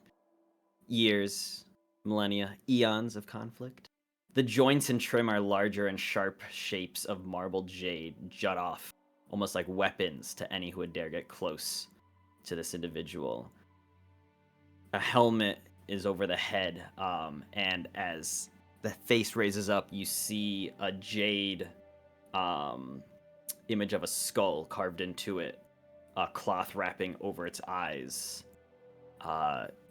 years, millennia, eons of conflict. The joints and trim are larger and sharp shapes of marbled jade jut off, almost like weapons to any who would dare get close to this individual. A helmet is over the head, and as the face raises up, you see a jade image of a skull carved into it, a cloth wrapping over its eyes.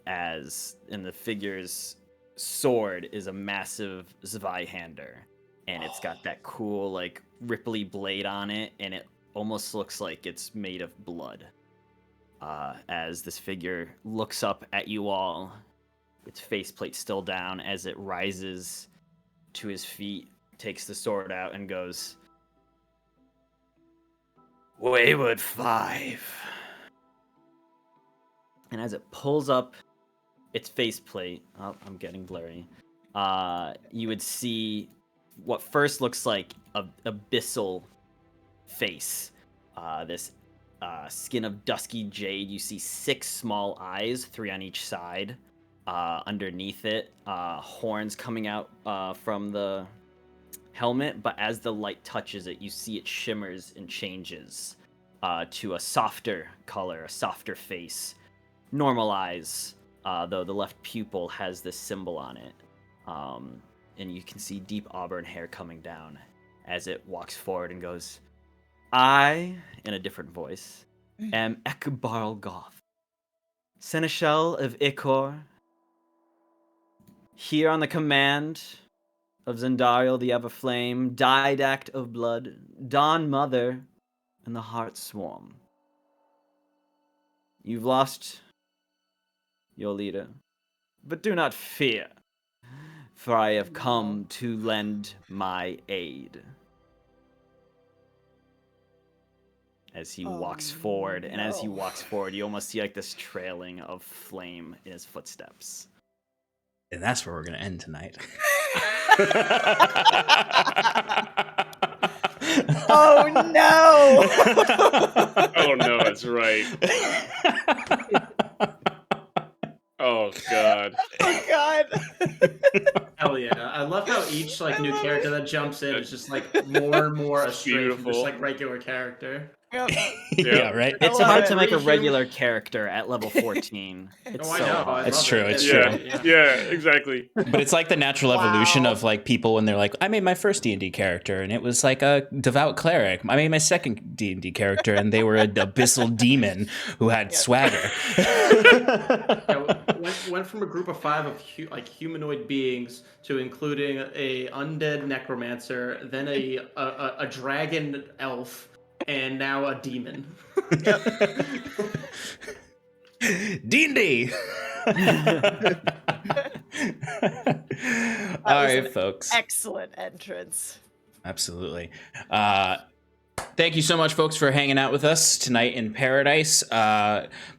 As in the figure's sword is a massive Zweihander, and it's got that cool, like, ripply blade on it, and it almost looks like it's made of blood. As this figure looks up at you all, its faceplate still down, as it rises to his feet, takes the sword out, and goes, "Wayward 5. And as it pulls up its faceplate, oh, I'm getting blurry, you would see what first looks like a abyssal face. This skin of dusky jade. You see 6 small eyes, 3 on each side. Underneath it, horns coming out from the helmet, but as the light touches it, you see it shimmers and changes to a softer color, a softer face. Normal eyes, though the left pupil has this symbol on it. And you can see deep auburn hair coming down as it walks forward and goes, "I," in a different voice, "am Ekbarl Goth, Seneschal of Ikor, here on the command of Zendariel the Everflame, Didact of Blood, Dawn Mother, and the Heart Swarm. You've lost your leader, but do not fear, for I have come to lend my aid." As he walks forward, and as he walks forward, you almost see like this trailing of flame in his footsteps. And that's where we're going to end tonight. Oh no! Oh no, that's right. Oh god. Oh god! Hell yeah! I love how each like new character that jumps in is just like more and more astray from just Beautiful. like regular character. Yeah, right. It's love hard it. to make a Appreciate- regular character at level 14. It's Oh, I so know. hard. I It's love true, it. it's Yeah, true. yeah, exactly. But it's like the natural Wow. evolution of like people when they're like, I made my first D&D character and it was like a devout cleric. I made my second D&D character and they were an abyssal demon who had swagger. Went from a group of 5 of humanoid beings to including a undead necromancer, then a dragon elf, and now a demon. D&D. All right, folks. Excellent entrance. Absolutely. Thank you so much, folks, for hanging out with us tonight in Paradise.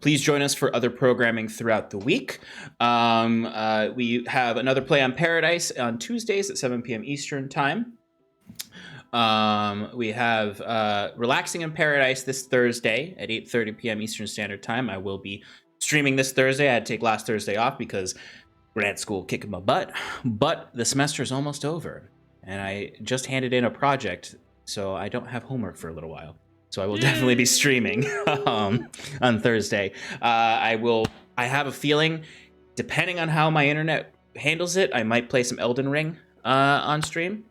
Please join us for other programming throughout the week. We have another play on Paradise on Tuesdays at 7 p.m. Eastern Time. We have Relaxing in Paradise this Thursday at 8:30 p.m. Eastern Standard Time. I will be streaming this Thursday. I had to take last Thursday off because grad school kicking my butt, but the semester is almost over, and I just handed in a project, so I don't have homework for a little while. So I will definitely be streaming on Thursday. I have a feeling, depending on how my internet handles it, I might play some Elden Ring on stream.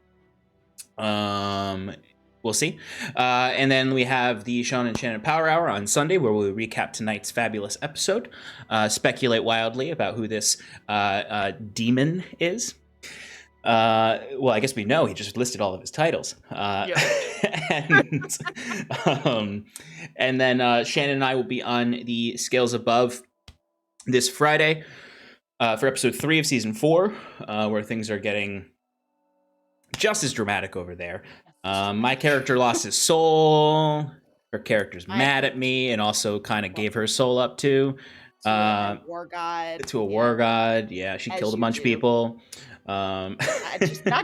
We'll see. And then we have the Sean and Shannon Power Hour on Sunday, where we'll recap tonight's fabulous episode, speculate wildly about who this demon is. Well, I guess we know. He just listed all of his titles. And then Shannon and I will be on the Scales Above this Friday for episode 3 of season 4, where things are getting just as dramatic over there. My character lost his soul. Her character's mad at me and also kind of gave her soul up to a war god. To a war god. Yeah, she As killed a you bunch of do. people. Not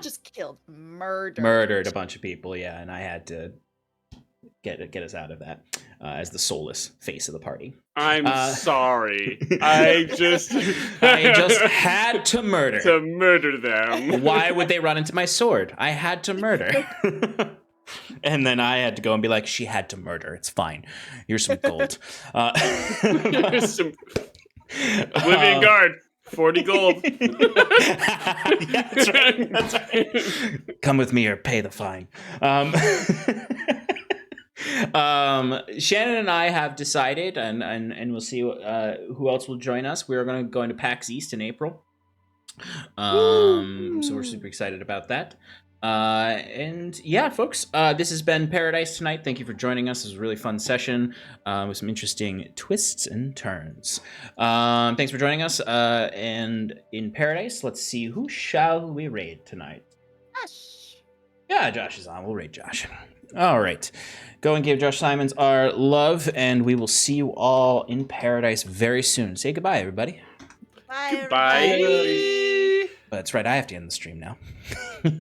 just killed, murdered. Murdered a bunch of people, yeah, and I had to get us out of that as the soulless face of the party. I'm sorry. I just had to murder. to murder them. Why would they run into my sword? I had to murder. And then I had to go and be like, she had to murder. It's fine. Here's some gold. Here's some Oblivion Guard, 40 gold. Yeah, that's right. That's right. Come with me or pay the fine. Shannon and I have decided, and we'll see who else will join us. We're going to go into PAX East in April. So we're super excited about that. And yeah, folks, this has been Paradise tonight. Thank you for joining us. It was a really fun session with some interesting twists and turns. Thanks for joining us. And in Paradise, let's see, who shall we raid tonight? Gosh. Yeah, Josh is on. We'll raid Josh. All right. Go and give Josh Simons our love, and we will see you all in Paradise very soon. Say goodbye, everybody. Bye, Goodbye. everybody. That's right. I have to end the stream now.